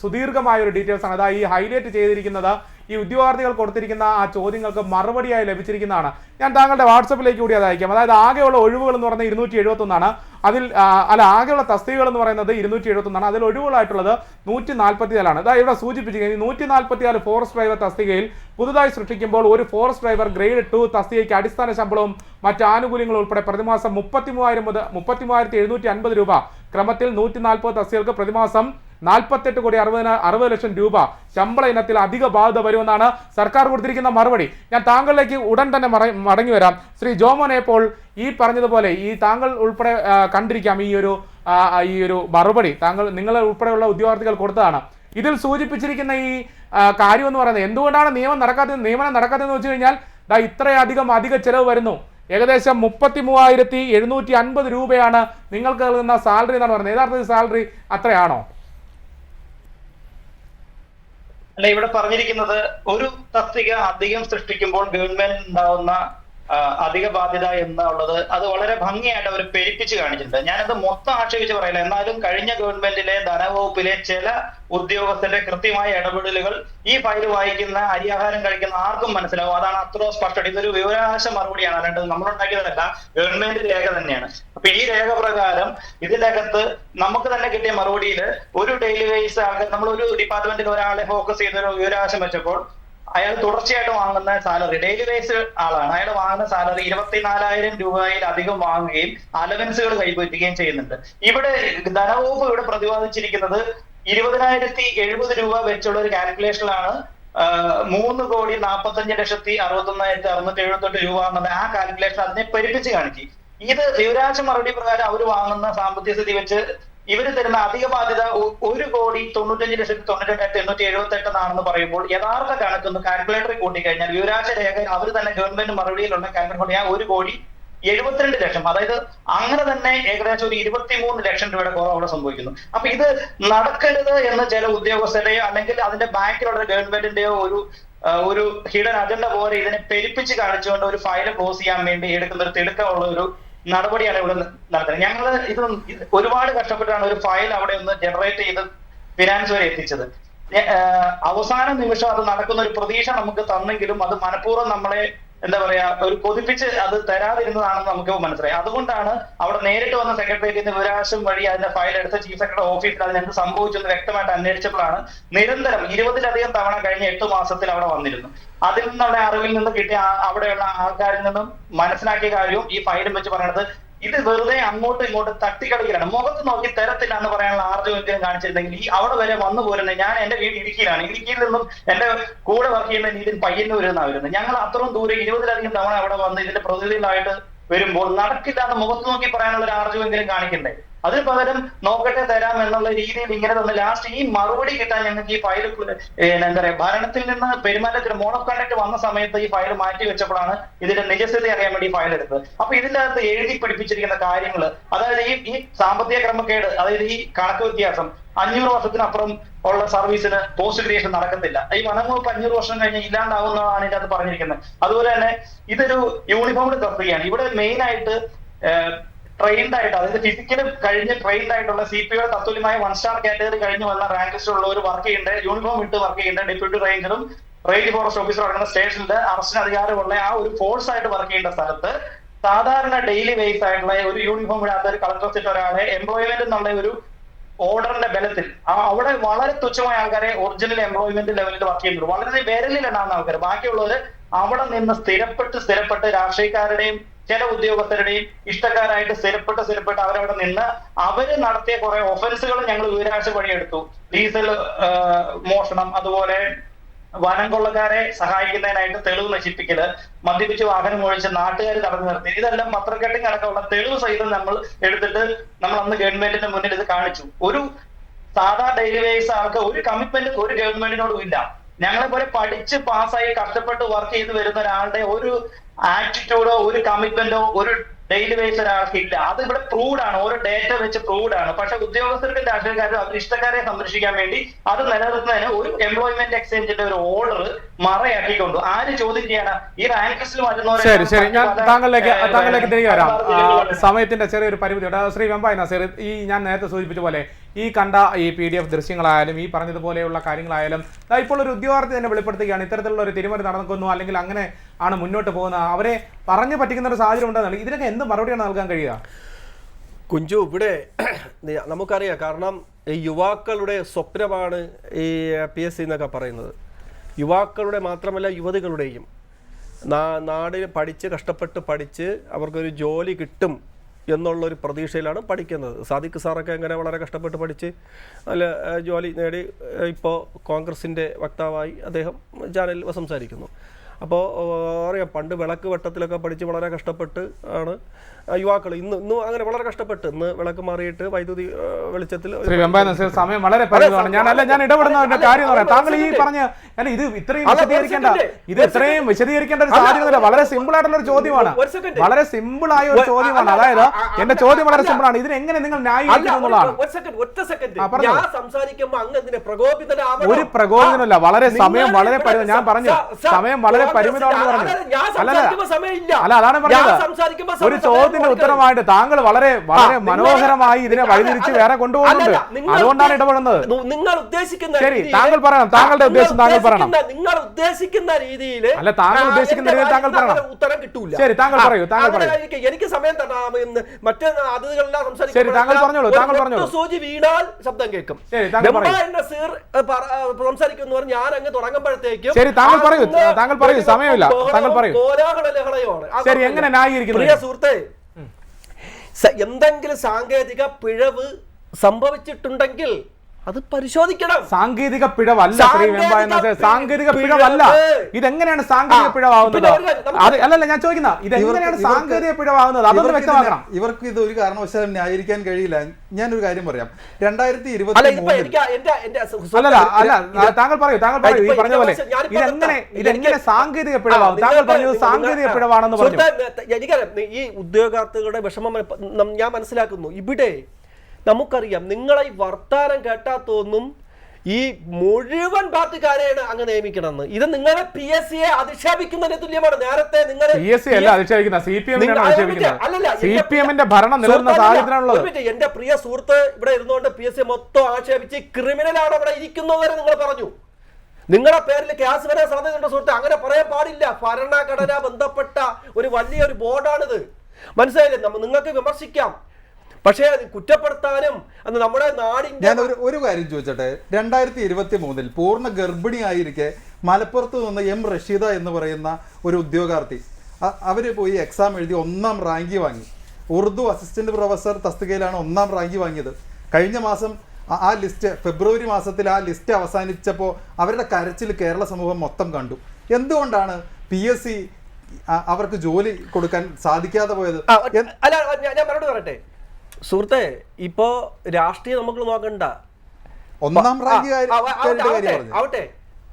സുദീർഘമായ ഒരു ഡീറ്റെയിൽസ് ആണ്. അതായത് ഈ ഹൈലൈറ്റ് ചെയ്തിരിക്കുന്നത് ഈ ഉദ്യോഗാർത്ഥികൾ കൊടുത്തിരിക്കുന്ന ആ ചോദ്യങ്ങൾക്ക് മറുപടിയായി ലഭിച്ചിരിക്കുന്നതാണ്. ഞാൻ താങ്കളുടെ വാട്സപ്പിലേക്ക് കൂടി അത് അയക്കാം. അതായത് ആകെയുള്ള ഒഴിവുകൾ എന്ന് പറഞ്ഞാൽ 271 ആണ്. അതിൽ അല്ല ആകെയുള്ള തസ്തികകൾ എന്ന് പറയുന്നത് 271 അതിൽ ഒഴിവുകളായിട്ടുള്ളത് 144. ഇതാ ഇവിടെ സൂചിപ്പിച്ചിരിക്കുന്നത് 144 ഫോറസ്റ്റ് ഡ്രൈവർ തസ്തികയിൽ പുതുതായി സൃഷ്ടിക്കുമ്പോൾ ഒരു ഫോറസ്റ്റ് ഡ്രൈവർ ഗ്രേഡ് 2 തസ്തികയ്ക്ക് അടിസ്ഥാന ശമ്പളവും മറ്റ് ആനുകൂല്യങ്ങളും ഉൾപ്പെടെ പ്രതിമാസം 33,750 രൂപ ക്രമത്തിൽ 140 തസ്തികൾക്ക് പ്രതിമാസം 48,60 ലക്ഷം രൂപ ശമ്പള ഇനത്തിൽ അധിക ബാധ്യത വരുമെന്നാണ് സർക്കാർ കൊടുത്തിരിക്കുന്ന മറുപടി. ഞാൻ താങ്കളിലേക്ക് ഉടൻ തന്നെ മടങ്ങി വരാം. ശ്രീ ജോമോനെ, ഇപ്പോൾ ഈ പറഞ്ഞതുപോലെ ഈ താങ്കൾ ഉൾപ്പെടെ കണ്ടിരിക്കാം ഈ ഒരു മറുപടി നിങ്ങൾ ഉൾപ്പെടെയുള്ള ഉദ്യോഗാർത്ഥികൾ കൊടുത്തതാണ്. ഇതിൽ സൂചിപ്പിച്ചിരിക്കുന്ന ഈ കാര്യം എന്ന് പറയുന്നത് എന്തുകൊണ്ടാണ് നിയമനം നടക്കാത്തതെന്ന് വെച്ച് കഴിഞ്ഞാൽ ഇത്രയധികം അധിക ചെലവ് വരുന്നു. ഏകദേശം 33,750 രൂപയാണ് നിങ്ങൾക്ക് നൽകുന്ന സാലറി എന്നാണ് പറയുന്നത്. യഥാർത്ഥത്തിൽ സാലറി അത്രയാണോ? അല്ല, ഇവിടെ പറഞ്ഞിരിക്കുന്നത് ഒരു തസ്തിക അധികം സൃഷ്ടിക്കുമ്പോൾ ഗവൺമെന്റ് ഉണ്ടാവുന്ന അധിക ബാധ്യത എന്നുള്ളത് അത് വളരെ ഭംഗിയായിട്ട് അവർ പെരുപ്പിച്ച് കാണിച്ചിട്ടുണ്ട്. ഞാനത് മൊത്തം ആക്ഷേപിച്ച് പറയില്ല. എന്നാലും കഴിഞ്ഞ ഗവൺമെന്റിലെ ധനവകുപ്പിലെ ചില ഉദ്യോഗസ്ഥരുടെ കൃത്യമായ ഇടപെടലുകൾ ഈ ഫയൽ വായിക്കുന്ന അരിയാഹാരം കഴിക്കുന്ന ആർക്കും മനസ്സിലാവും. അതാണ് അത്ര സ്പഷ്ടം. ഇതൊരു വിവരാവകാശ മറുപടിയാണ്, അല്ലാണ്ട് നമ്മളുണ്ടാക്കിയതല്ല, ഗവൺമെന്റ് രേഖ തന്നെയാണ്. അപ്പൊ ഈ രേഖ പ്രകാരം ഇതിനകത്ത് നമുക്ക് തന്നെ കിട്ടിയ മറുപടിയിൽ ഒരു ഡെയിലി വേസ് ആൾക്കാർ നമ്മളൊരു ഡിപ്പാർട്ട്മെന്റിൽ ഒരാളെ ഫോക്കസ് ചെയ്തൊരു വിവരാവകാശം വെച്ചപ്പോൾ അയാൾ തുടർച്ചയായിട്ട് വാങ്ങുന്ന സാലറി ഡെയിലി വേസ് ആളാണ്. അയാൾ വാങ്ങുന്ന സാലറി 24,000 രൂപയിൽ അധികം വാങ്ങുകയും അലവൻസുകൾ കൈപ്പറ്റുകയും ചെയ്യുന്നുണ്ട്. ഇവിടെ ധനവകുപ്പ് ഇവിടെ പ്രതിപാദിച്ചിരിക്കുന്നത് 20,070 രൂപ വെച്ചുള്ള ഒരു കാൽക്കുലേഷനിലാണ് 3,45,61,678 രൂപ എന്നുള്ള ആ കാൽക്കുലേഷൻ അതിനെ പെരുപ്പിച്ച് കാണിച്ചു. ഇത് വിവരാവകാശ മറുപടി പ്രകാരം അവർ വാങ്ങുന്ന സാമ്പത്തിക സ്ഥിതി വെച്ച് ഇവര് തരുന്ന അധിക ബാധ്യത 1,95,92,878 ആണെന്ന് പറയുമ്പോൾ യഥാർത്ഥ കണക്കൊന്ന് കാൽക്കുലേറ്ററിൽ കൂട്ടിക്കഴിഞ്ഞാൽ വിവരാവകാശ രേഖ അവർ തന്നെ ഗവൺമെന്റ് മറുപടിയിലുള്ള കാൽക്കുലേറ്റ് 1,72,00,000, അതായത് അങ്ങനെ തന്നെ ഏകദേശം ഒരു 23 ലക്ഷം രൂപയുടെ കുറവ് അവിടെ സംഭവിക്കുന്നു. അപ്പൊ ഇത് നടക്കരുത് എന്ന് ചില ഉദ്യോഗസ്ഥരെയോ അല്ലെങ്കിൽ അതിന്റെ ബാക്കിലുള്ള ഗവൺമെന്റിന്റെയോ ഒരു ഹിഡൻ അജണ്ട പോലെ ഇതിനെ പെരുപ്പിച്ച് കാണിച്ചുകൊണ്ട് ഒരു ഫയൽ ക്ലോസ് ചെയ്യാൻ വേണ്ടി എടുക്കുന്ന ഒരു തിടുക്കമുള്ള ഒരു നടപടിയാണ് ഇവിടെ നടത്തുന്നത്. ഞങ്ങൾ ഇത് ഒരുപാട് കഷ്ടപ്പെട്ടാണ് ഒരു ഫയൽ അവിടെ ഒന്ന് ജനറേറ്റ് ചെയ്ത് ഫിനാൻസ് വരെ എത്തിച്ചത്. അവസാന നിമിഷം അത് നടക്കുന്ന ഒരു പ്രതീക്ഷ നമുക്ക് തന്നെങ്കിലും അത് മനഃപൂർവ്വം നമ്മളെ എന്താ പറയാ ഒരു കൊതിപ്പിച്ച് അത് തരാതിരുന്നതാണെന്ന് നമുക്ക് മനസ്സിലായി. അതുകൊണ്ടാണ് അവിടെ നേരിട്ട് വന്ന സെക്രട്ടേറിയറ്റിന്റെ വിവരാവകാശം വഴി അതിന്റെ ഫയൽ എടുത്ത ചീഫ് സെക്രട്ടറി ഓഫീസിൽ അതിനെന്ത് സംഭവിച്ചെന്ന് വ്യക്തമായിട്ട് അന്വേഷിച്ചപ്പോഴാണ് നിരന്തരം 20-ലധികം തവണ കഴിഞ്ഞ 8 മാസത്തിൽ അവിടെ വന്നിരുന്നു. അതിൽ നിന്നുള്ള അറിവിൽ നിന്ന് കിട്ടിയ അവിടെയുള്ള ആൾക്കാരിൽ നിന്നും മനസ്സിലാക്കിയ കാര്യവും ഈ ഫയലും വെച്ച് പറയുന്നത് ഇത് വെറുതെ അങ്ങോട്ടും ഇങ്ങോട്ടും തട്ടിക്കളിക്കലാണ്. മുഖത്ത് നോക്കി തരത്തില്ല എന്ന് പറയാനുള്ള ആർജവെങ്കിലും കാണിച്ചിരുന്നെങ്കിൽ ഈ അവിടെ വരെ വന്നു പോരുന്നത്. ഞാൻ എന്റെ വീട് ഇടുക്കിയിലാണ്. ഇടുക്കിയിൽ നിന്നും എന്റെ കൂടെ വർക്ക് ചെയ്യുന്ന രീതിയിൽ പയ്യന്നൂരിൽ നിന്നാണ് വരുന്നത്. ഞങ്ങൾ അത്രയും ദൂരം 20-ലധികം തവണ അവിടെ വന്ന് ഇതിന്റെ പ്രതിനിധികളായിട്ട് വരുമ്പോൾ നടക്കില്ല എന്ന് മുഖത്ത് നോക്കി പറയാനുള്ള ഒരു ആർജവെങ്കിലും കാണിക്കണ്ടേ? അതിന് പകരം നോക്കട്ടെ തരാം എന്നുള്ള രീതിയിൽ ഇങ്ങനെ തന്നെ ലാസ്റ്റ് ഈ മറുപടി കിട്ടാൻ ഞങ്ങൾക്ക് ഈ ഫയൽ എന്താ പറയാ ഭരണത്തിൽ നിന്ന് പെരുമാറ്റത്തിന് മോഡ് ഓഫ് കണ്ടക്ട് വന്ന സമയത്ത് ഈ ഫയൽ മാറ്റി വെച്ചപ്പോഴാണ് ഇതിന്റെ നിജസ്ഥിതി അറിയാൻ വേണ്ടി ഫയൽ എടുത്തത്. അപ്പൊ ഇതിന്റെ അകത്ത് എഴുതി പിടിപ്പിച്ചിരിക്കുന്ന കാര്യങ്ങൾ, അതായത് ഈ സാമ്പത്തിക ക്രമക്കേട്, അതായത് ഈ കണക്ക് വ്യത്യാസം 500 വർഷത്തിനപ്പുറം ഉള്ള സർവീസിന് പോസ്റ്റ് ഗ്രേഷൻ നടക്കത്തില്ല. ഈ വനംവകുപ്പ് 500 വർഷം കഴിഞ്ഞ് ഇല്ലാണ്ടാവുന്നതാണ് ഇതിന്റെ അകത്ത് പറഞ്ഞിരിക്കുന്നത്. അതുപോലെ തന്നെ ഇതൊരു യൂണിഫോമിന്റെ തസ്തികയാണ്. ഇവിടെ മെയിൻ ആയിട്ട് ട്രെയിൻഡ് ആയിട്ട്, അതായത് ഫിസിക്കല് കഴിഞ്ഞ് ട്രെയിൻഡ് ആയിട്ടുള്ള CPO തത്തുല്യമായ 1 സ്റ്റാർ കാറ്റഗറി കഴിഞ്ഞ് വന്ന റാങ്ക് ലിസ്റ്റ് ഉള്ള ഒരു വർക്ക് ചെയ്യേണ്ട യൂണിഫോം ഇട്ട് വർക്ക് ചെയ്യേണ്ട ഡെപ്യൂട്ടി റേഞ്ചറും റേഞ്ച് ഫോറസ്റ്റ് ഓഫീസർ അടങ്ങുന്ന സ്റ്റേഷനിൽ അറസ്റ്റിന് അധികാരമുള്ള ആ ഒരു ഫോഴ്സ് ആയിട്ട് വർക്ക് ചെയ്യേണ്ട സ്ഥലത്ത് സാധാരണ ഡെയിലി വേസ് ആയിട്ടുള്ള ഒരു യൂണിഫോം ഇടാത്ത ഒരു കളക്ടർ ഒരാളെ എംപ്ലോയ്മെന്റ് എന്നുള്ള ഒരു ഓർഡറിന്റെ ബലത്തിൽ അവിടെ വളരെ തുച്ഛമായ ആൾക്കാരെ ഒറിജിനൽ എംപ്ലോയ്മെന്റ് ലെവലിൽ വർക്ക് ചെയ്യുന്നുണ്ട്. വളരെ വിരലിലുണ്ടാകുന്ന ആൾക്കാർ. ബാക്കിയുള്ളവര് അവിടെ നിന്ന് സ്ഥിരപ്പെട്ട് രാഷ്ട്രീയക്കാരുടെയും ചില ഉദ്യോഗസ്ഥരുടെയും ഇഷ്ടക്കാരായിട്ട് സ്ഥിരപ്പെട്ട് അവരവിടെ നിന്ന് അവര് നടത്തിയ കുറെ ഒഫൻസുകൾ ഞങ്ങൾ വിവരാവകാശ വഴിയെടുത്തു. ഡീസൽ മോഷണം, അതുപോലെ വനം കൊള്ളക്കാരെ സഹായിക്കുന്നതിനായിട്ട് തെളിവ് നശിപ്പിക്കല്, മദ്യപിച്ച് വാഹനം ഒഴിച്ച് നാട്ടുകാർ തടഞ്ഞു നിർത്തി, ഇതെല്ലാം പത്രക്കെട്ടിങ് അടക്കമുള്ള തെളിവ് സഹിതം നമ്മൾ എടുത്തിട്ട് നമ്മൾ അന്ന് ഗവൺമെന്റിന്റെ മുന്നിൽ ഇത് കാണിച്ചു. ഒരു സാധാ ഡെയിലി വേസ് ആൾക്ക് ഒരു കമ്മിറ്റ്മെന്റ് ഒരു ഗവൺമെന്റിനോടും ഇല്ല. ഞങ്ങളെ പോലെ പഠിച്ച് പാസ്സായി കഷ്ടപ്പെട്ട് വർക്ക് ചെയ്ത് വരുന്ന ഒരാളുടെ ഒരു ആറ്റിറ്റ്യൂഡോ ഒരു കമ്മിറ്റ്മെന്റോ ഒരു ഡെയിലി വേസ് ഒരാൾക്ക് ഇല്ല. അത് ഇവിടെ പ്രൂവ്ഡ് ആണ്, ഓരോ ഡേറ്റ വെച്ച് പ്രൂവ്ഡ് ആണ്. പക്ഷെ ഉദ്യോഗസ്ഥർക്കും രാഷ്ട്രീയക്കാരും അവർ ഇഷ്ടക്കാരെ സംരക്ഷിക്കാൻ വേണ്ടി അത് നിലനിർത്തുന്നതിന് ഒരു എംപ്ലോയ്മെന്റ് എക്സ്ചേഞ്ചിന്റെ ഒരു ഓർഡർ മറയാക്കിക്കൊണ്ടു ആര് ചോദ്യം ചെയ്യാനാ? ഈ റാങ്ക് ലിസ്റ്റിൽ മാറ്റുന്നവരെ. ശരി, ഞാൻ താങ്കളിലേക്ക് തിരികെ വരാം. സമയത്തിന്റെ ചെറിയൊരു പരിമിതിയുണ്ട്. ശ്രീ വെമ്പായ നസീർ, ഈ ഞാൻ നേരത്തെ സൂചിപ്പിച്ച പോലെ ഈ കണ്ട ഈ PDF ദൃശ്യങ്ങളായാലും ഈ പറഞ്ഞതുപോലെയുള്ള കാര്യങ്ങളായാലും ഇപ്പോൾ ഒരു ഉദ്യോഗാർത്ഥി തന്നെ വെളിപ്പെടുത്തുകയാണ് ഇത്തരത്തിലുള്ള ഒരു തിരിമറി നടക്കുന്നു, അല്ലെങ്കിൽ അങ്ങനെ ആണ് മുന്നോട്ട് പോകുന്നത്, അവരെ പറഞ്ഞു പറ്റിക്കുന്ന ഒരു സാഹചര്യം ഉണ്ടെന്നാണ്. ഇതിനൊക്കെ എന്ത് മറുപടിയാണ് നൽകാൻ കഴിയുക? കുഞ്ചു, ഇവിടെ നമുക്കറിയാം, കാരണം ഈ യുവാക്കളുടെ സ്വപ്നമാണ് ഈ PSC എന്നൊക്കെ പറയുന്നത്. യുവാക്കളുടെ മാത്രമല്ല യുവതികളുടെയും നാടിൽ പഠിച്ച് കഷ്ടപ്പെട്ട് പഠിച്ച് അവർക്കൊരു ജോലി കിട്ടും എന്നുള്ളൊരു പ്രതീക്ഷയിലാണ് പഠിക്കുന്നത്. സാദിഖ് സാറൊക്കെ അങ്ങനെ വളരെ കഷ്ടപ്പെട്ട് പഠിച്ച് നല്ല ജോലി നേടി ഇപ്പോൾ കോൺഗ്രസിൻ്റെ വക്താവായി അദ്ദേഹം ചാനലിൽ സംസാരിക്കുന്നു. അപ്പോൾ അറിയാം, പണ്ട് വിളക്ക് വെട്ടത്തിലൊക്കെ പഠിച്ച് വളരെ കഷ്ടപ്പെട്ട് ആണ് യുവാക്കൾ ഇന്നും അങ്ങനെ വളരെ കഷ്ടപ്പെട്ട് ഇന്ന് വിളക്ക് മാറിയിട്ട് വൈദ്യുതി വെളിച്ചത്തിൽ. സമയം വളരെ പരിമിതമാണ്. ഞാൻ ഇടപെടുന്ന കാര്യം പറയാം. താങ്കൾ ഈ പറഞ്ഞ ഇത് ഇത്രയും വിശദീകരിക്കേണ്ട ഒരു സാധ്യത വളരെ സിമ്പിൾ ആയിട്ടുള്ള ഒരു ചോദ്യമാണ്. വളരെ സിമ്പിൾ ആയ ഒരു ചോദ്യമാണ്. അതായത് എന്റെ ചോദ്യം വളരെ സിമ്പിൾ ആണ്. ഇതിനെങ്ങനെ നിങ്ങൾ ന്യായീകരിക്കുന്നതാണ്? ഒരു പ്രകോപനമല്ല. വളരെ സമയം വളരെ പരിമിതം. ഞാൻ പറഞ്ഞു സമയം വളരെ പരിമിതമാണെന്ന് പറഞ്ഞു. അല്ല, അതാണ് പറഞ്ഞത്. ഒരു ചോദ്യത്തിന്റെ ഉത്തരമായിട്ട് താങ്കൾ വളരെ വളരെ മനോഹരമായി ഇതിനെ വഴിതിരിച്ച് വേറെ കൊണ്ടുപോകുന്നുണ്ട്. അതുകൊണ്ടാണ് ഇടപെടുന്നത്. നിങ്ങൾ ഉദ്ദേശിക്കുന്ന ശരി, താങ്കൾ പറയണം. താങ്കളുടെ ഉദ്ദേശം താങ്കൾ പറയണം. നിങ്ങൾ ഉദ്ദേശിക്കുന്ന രീതിയിൽ അല്ല, താങ്കൾ ഉദ്ദേശിക്കുന്ന രീതിയിൽ താങ്കൾ പറയണം. ഉത്തരം കിട്ടൂല. ശരി, താങ്കൾ പറയൂ. താങ്കൾ പറയൂ. എനിക്ക് സമയം തരാമെന്ന് മറ്റേ അതിഥികളെല്ലാം സംസാരിക്കും. ശരി, താങ്കൾ പറഞ്ഞോളൂ. താങ്കൾ പറഞ്ഞോളൂ. സൂചി വീണാൽ ശബ്ദം കേൾക്കും. ശരി, താങ്കൾ പറയൂ. സംസാരിക്കുന്നു പറഞ്ഞ് ഞാൻ അങ്ങ് തുടങ്ങുമ്പോഴത്തേക്കും. ശരി, താങ്കൾ പറയൂ. താങ്കൾ പറയൂ. സമയമില്ല. താങ്കൾ പറയൂ. കോലാഹല ലഹളയാണ്. ശരി, എങ്ങനെ ന്യായീകരിക്കുന്നു? പ്രിയ സുഹൃത്തേ, എന്തെങ്കിലും സാങ്കേതിക പിഴവ് സംഭവിച്ചിട്ടുണ്ടെങ്കിൽ അത് പരിശോധിക്കണം. സാങ്കേതിക പിഴവല്ല ശ്രീ വെമ്പായ, സാങ്കേതിക പിഴവല്ല. ഇതെങ്ങനെയാണ് സാങ്കേതിക പിഴവാകുന്നത്? അല്ലല്ല, ഞാൻ ചോദിക്കുന്ന ഇതെങ്ങനെയാണ് സാങ്കേതിക പിഴവാകുന്നത്? അതൊന്ന് വ്യക്തമാക്കണം. ഇവർക്ക് ഇത് ഒരു കാരണവശാലും ന്യായീകരിക്കാൻ കഴിയില്ല. ഞാനൊരു കാര്യം പറയാം. 2023 അല്ല, താങ്കൾ പറയൂ. താങ്കൾ പറയൂ. ഈ പറഞ്ഞ പോലെ ഇതെങ്ങനെ സാങ്കേതിക പിഴവാകും? താങ്കൾ പറഞ്ഞത് സാങ്കേതിക പിഴവാണെന്ന് പറഞ്ഞു. എനിക്കറിയാം ഈ ഉദ്യോഗാർത്ഥികളുടെ വിഷമം ഞാൻ മനസ്സിലാക്കുന്നു. ഇവിടെ നമുക്കറിയാം, നിങ്ങളെ ഈ വർത്താനം കേട്ടാ തോന്നും ഈ മുഴുവൻ പാർട്ടിക്കാരെയാണ് അങ്ങ് നിയമിക്കണമെന്ന്. ഇത് നിങ്ങളെ PSCയെ അധിക്ഷേപിക്കുന്നതിന് തുല്യമാണ്. നേരത്തെ നിങ്ങൾ PSC അല്ല അധിക്ഷേപിക്കുന്നത്, CPM-ന്റെ ഭരണം നിലനിന്ന സാഹചര്യത്തിലുള്ളത്. എന്റെ പ്രിയ സുഹൃത്ത് ഇവിടെ ഇരുന്നുകൊണ്ട് PSC മൊത്തം ആക്ഷേപിച്ച് ക്രിമിനലാണ് അവിടെ ഇരിക്കുന്നവരെ നിങ്ങൾ പറഞ്ഞു. നിങ്ങളുടെ പേരിൽ കേസ് വരാൻ സാധ്യതയുണ്ട് സുഹൃത്ത്. അങ്ങനെ പറയാൻ പാടില്ല. ഭരണഘടന ബന്ധപ്പെട്ട ഒരു വലിയൊരു ബോർഡാണിത്. മനസ്സിലായില്ലേ? നിങ്ങൾക്ക് വിമർശിക്കാം, പക്ഷേ അത് കുറ്റപ്പെടുത്താനും അന്ന് നമ്മുടെ നാടിന്റെ. ഞാൻ ഒരു കാര്യം ചോദിച്ചോട്ടെ. 2023 പൂർണ്ണ ഗർഭിണിയായിരിക്കെ മലപ്പുറത്ത് നിന്ന് M റഷീദ എന്ന് പറയുന്ന ഒരു ഉദ്യോഗാർത്ഥി അവർ പോയി എക്സാം എഴുതി 1ാം റാങ്ക് വാങ്ങി. ഉറുദു അസിസ്റ്റന്റ് പ്രൊഫസർ തസ്തികയിലാണ് 1ാം റാങ്ക് വാങ്ങിയത്. കഴിഞ്ഞ മാസം ആ ലിസ്റ്റ്, ഫെബ്രുവരി മാസത്തിൽ ആ ലിസ്റ്റ് അവസാനിച്ചപ്പോൾ അവരുടെ കരച്ചിൽ കേരള സമൂഹം മൊത്തം കണ്ടു. എന്തുകൊണ്ടാണ് PSC അവർക്ക് ജോലി കൊടുക്കാൻ സാധിക്കാതെ പോയത്? അല്ല, ഞാൻ മറുപടി പറയട്ടെ സുഹൃത്തെ. ഇപ്പോ രാഷ്ട്രീയം നമുക്ക് നോക്കണ്ട. 1ാം റാങ്ക് ആവട്ടെ,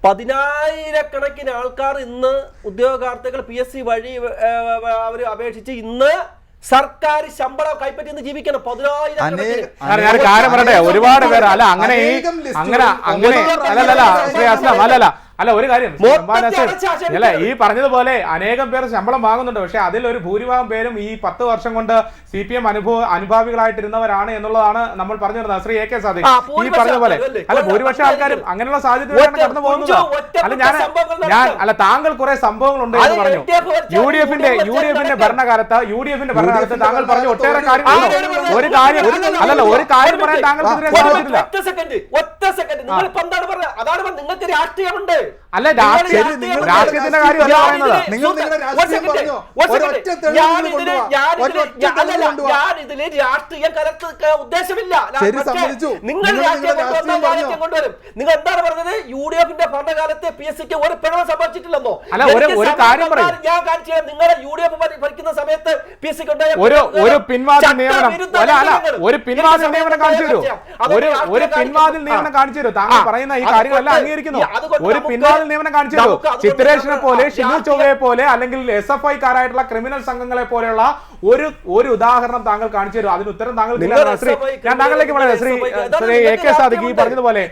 10,000-കണക്കിന് ആൾക്കാർ ഇന്ന് ഉദ്യോഗാർത്ഥികൾ PSC വഴി അവർ അപേക്ഷിച്ച് ഇന്ന് സർക്കാർ ശമ്പളം കൈപ്പറ്റി ജീവിക്കണം. 10,000 കാര്യം പറയട്ടെ. ഒരുപാട് പേര് അല്ല അങ്ങനെ അല്ല ഒരു കാര്യം അല്ല, ഈ പറഞ്ഞതുപോലെ അനേകം പേർ ശമ്പളം വാങ്ങുന്നുണ്ട്. പക്ഷെ അതിൽ ഒരു ഭൂരിഭാഗം പേരും ഈ 10 വർഷം കൊണ്ട് CPM അനുഭാവികളായിട്ടിരുന്നവരാണ് എന്നുള്ളതാണ് നമ്മൾ പറഞ്ഞു വരുന്നത്. ശ്രീ AK സാദിഖ് ഈ പറഞ്ഞതുപോലെ അല്ല, ഭൂരിപക്ഷം ആൾക്കാരും അങ്ങനെയുള്ള സാഹചര്യത്തിലാണ് കടന്നു പോകുന്നത്. അല്ല, താങ്കൾ കുറെ സംഭവങ്ങൾ ഉണ്ട് എന്ന് പറഞ്ഞു. യുഡിഎഫിന്റെ ഭരണകാലത്ത് താങ്കൾ പറഞ്ഞു ഒട്ടേറെ കാര്യങ്ങൾ. ഒരു കാര്യം അല്ലല്ല, ഒരു കാര്യം പറയാൻ താങ്കൾക്കെതിരെ സാധിച്ചിട്ടില്ല. നിങ്ങൾക്ക് രാഷ്ട്രീയമുണ്ട്. അല്ല, രാഷ്ട്രീയത്തിന്റെ കാര്യമല്ല പറയുന്നത്. ഞാനിതില് രാഷ്ട്രീയം കലർത്ത ഉദ്ദേശമില്ല. നിങ്ങൾ കൊണ്ടുവരും. നിങ്ങൾ എന്താണ് പറഞ്ഞത്? UDF-ന്റെ ഭരണകാലത്തെ PSCക്ക് ഒരു പിഴവ് സംഭവിച്ചിട്ടില്ലെന്നോ? അല്ല, ഒരു കാര്യം പറയും. ഞാൻ കാണിച്ചു. നിങ്ങളെ UDF ഭരിക്കുന്ന സമയത്ത് PSCക്ക് ഒരു പിൻവാതിൽ നിയമനം ഒരു പിൻവാതിൽ നിയമനം കാണിച്ചു തരൂ. ഒരു പിൻവാതിൽ നിയമനം കാണിച്ചു തരൂ. താങ്കൾ പറയുന്ന ഈ കാര്യങ്ങളെല്ലാം അംഗീകരിക്കുന്നു. ഒരു പിൻവാതിൽ നിയമനം കാണിച്ചു തരൂ. ചിത്രേഷിനെ പോലെ, ഷിനു ചൗവയെ പോലെ, അല്ലെങ്കിൽ SFI-കാരായിട്ടുള്ള ക്രിമിനൽ സംഘങ്ങളെ പോലെയുള്ള ഒരു ഉദാഹരണം താങ്കൾ കാണിച്ചു തരും. അതിന് ഉത്തരം താങ്കൾ ഞാൻ താങ്കളിലേക്ക് പറയാം. ശ്രീ AK സാദിഖ് ഈ പറഞ്ഞതുപോലെ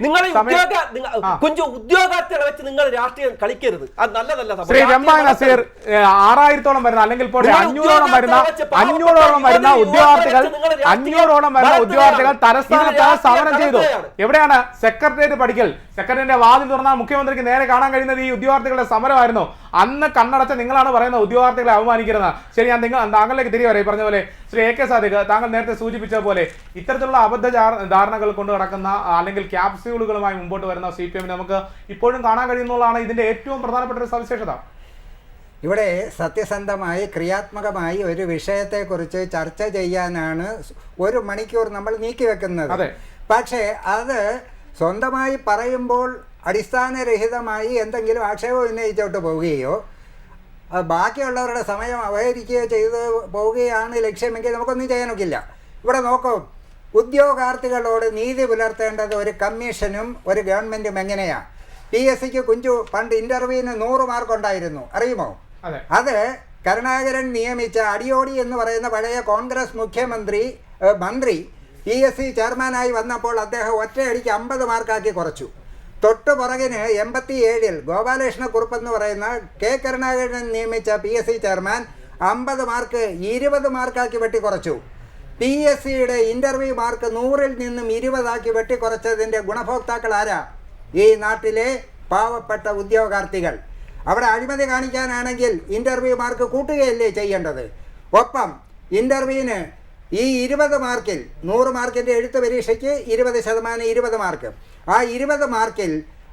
ഉദ്യോഗാർത്ഥികളെ വെച്ച് നിങ്ങൾ രാഷ്ട്രീയം കളിക്കരുത്. അത് നല്ലതല്ല. ശ്രീ വെമ്പായ നസീർ 6000-ഓളം വരുന്ന, അല്ലെങ്കിൽ ഇപ്പോൾ 500-ഓളം വരുന്ന ഉദ്യോഗാർത്ഥികൾ തലസ്ഥാനത്ത് സമരം ചെയ്തു. എവിടെയാണ്? സെക്രട്ടേറിയറ്റ് പഠിക്കൽ. സെക്രട്ടേറിയറ്റിന്റെ വാതിൽ തുറന്നാൽ മുഖ്യമന്ത്രിക്ക് നേരെ കാണാൻ കഴിയുന്നത് ഈ ഉദ്യോഗാർത്ഥികളുടെ സമരമായിരുന്നു. അന്ന് കണ്ണടച്ച നിങ്ങളാണ് പറയുന്നത് ഉദ്യോഗാർത്ഥികളെ അവമാനിക്കുന്നത്. ശരി, ഞാൻ താങ്കളിലേക്ക് തിരികെ വരെ പറഞ്ഞ പോലെ ശ്രീ AK സാദിഖ്, താങ്കൾ നേരത്തെ സൂചിപ്പിച്ച പോലെ ഇത്തരത്തിലുള്ള അബദ്ധ ധാരണകൾ കൊണ്ട് നടക്കുന്ന അല്ലെങ്കിൽ ക്യാപ്സ്യൂളുകളുമായി മുമ്പോട്ട് വരുന്ന CPM നമുക്ക് ഇപ്പോഴും കാണാൻ കഴിയുന്നതാണ് ഇതിന്റെ ഏറ്റവും പ്രധാനപ്പെട്ട ഒരു സവിശേഷത. ഇവിടെ സത്യസന്ധമായി ക്രിയാത്മകമായി ഒരു വിഷയത്തെക്കുറിച്ച് ചർച്ച ചെയ്യാനാണ് 1 മണിക്കൂർ നമ്മൾ നീക്കിവെക്കുന്നത്. പക്ഷേ അത് സ്വന്തമായി പറയുമ്പോൾ അടിസ്ഥാനരഹിതമായി എന്തെങ്കിലും ആക്ഷേപം ഉന്നയിച്ചോട്ട് പോവുകയോ ബാക്കിയുള്ളവരുടെ സമയം അവഹരിക്കുകയോ ചെയ്ത് പോവുകയാണ് ലക്ഷ്യമെങ്കിൽ നമുക്കൊന്നും ചെയ്യാനൊക്കില്ല. ഇവിടെ നോക്കൂ, ഉദ്യോഗാർത്ഥികളോട് നീതി പുലർത്തേണ്ടത് ഒരു കമ്മീഷനും ഒരു ഗവൺമെൻറ്റും എങ്ങനെയാണ്? PSCക്ക് കുഞ്ചു പണ്ട് ഇൻ്റർവ്യൂവിന് 100 മാർക്ക് ഉണ്ടായിരുന്നു, അറിയുമോ? അത് കരുണാകരൻ നിയമിച്ച അടിയോടി എന്ന് പറയുന്ന പഴയ കോൺഗ്രസ് മന്ത്രി PSC ചെയർമാനായി വന്നപ്പോൾ അദ്ദേഹം ഒറ്റയടിക്ക് 50 മാർക്കാക്കി കുറച്ചു. തൊട്ടു പുറകിന് 87-ൽ ഗോപാലകൃഷ്ണക്കുറുപ്പ് എന്ന് പറയുന്ന കരുണാകരൻ നിയമിച്ച PSC ചെയർമാൻ 50 മാർക്ക് 20 മാർക്കാക്കി വെട്ടിക്കുറച്ചു. PSCയുടെ ഇൻ്റർവ്യൂ മാർക്ക് 100-ൽ നിന്നും 20 വെട്ടിക്കുറച്ചതിൻ്റെ ഗുണഭോക്താക്കൾ ആരാ? ഈ നാട്ടിലെ പാവപ്പെട്ട ഉദ്യോഗാർത്ഥികൾ. അവിടെ അഴിമതി കാണിക്കാനാണെങ്കിൽ ഇൻ്റർവ്യൂ മാർക്ക് കൂട്ടുകയല്ലേ ചെയ്യേണ്ടത്? ഒപ്പം ഇൻ്റർവ്യൂവിന് ഈ 20 മാർക്കിൽ 100 മാർക്കിൻ്റെ എഴുത്ത് പരീക്ഷയ്ക്ക് 20% 20 മാർക്ക്. ആ 20 മാർക്കിൽ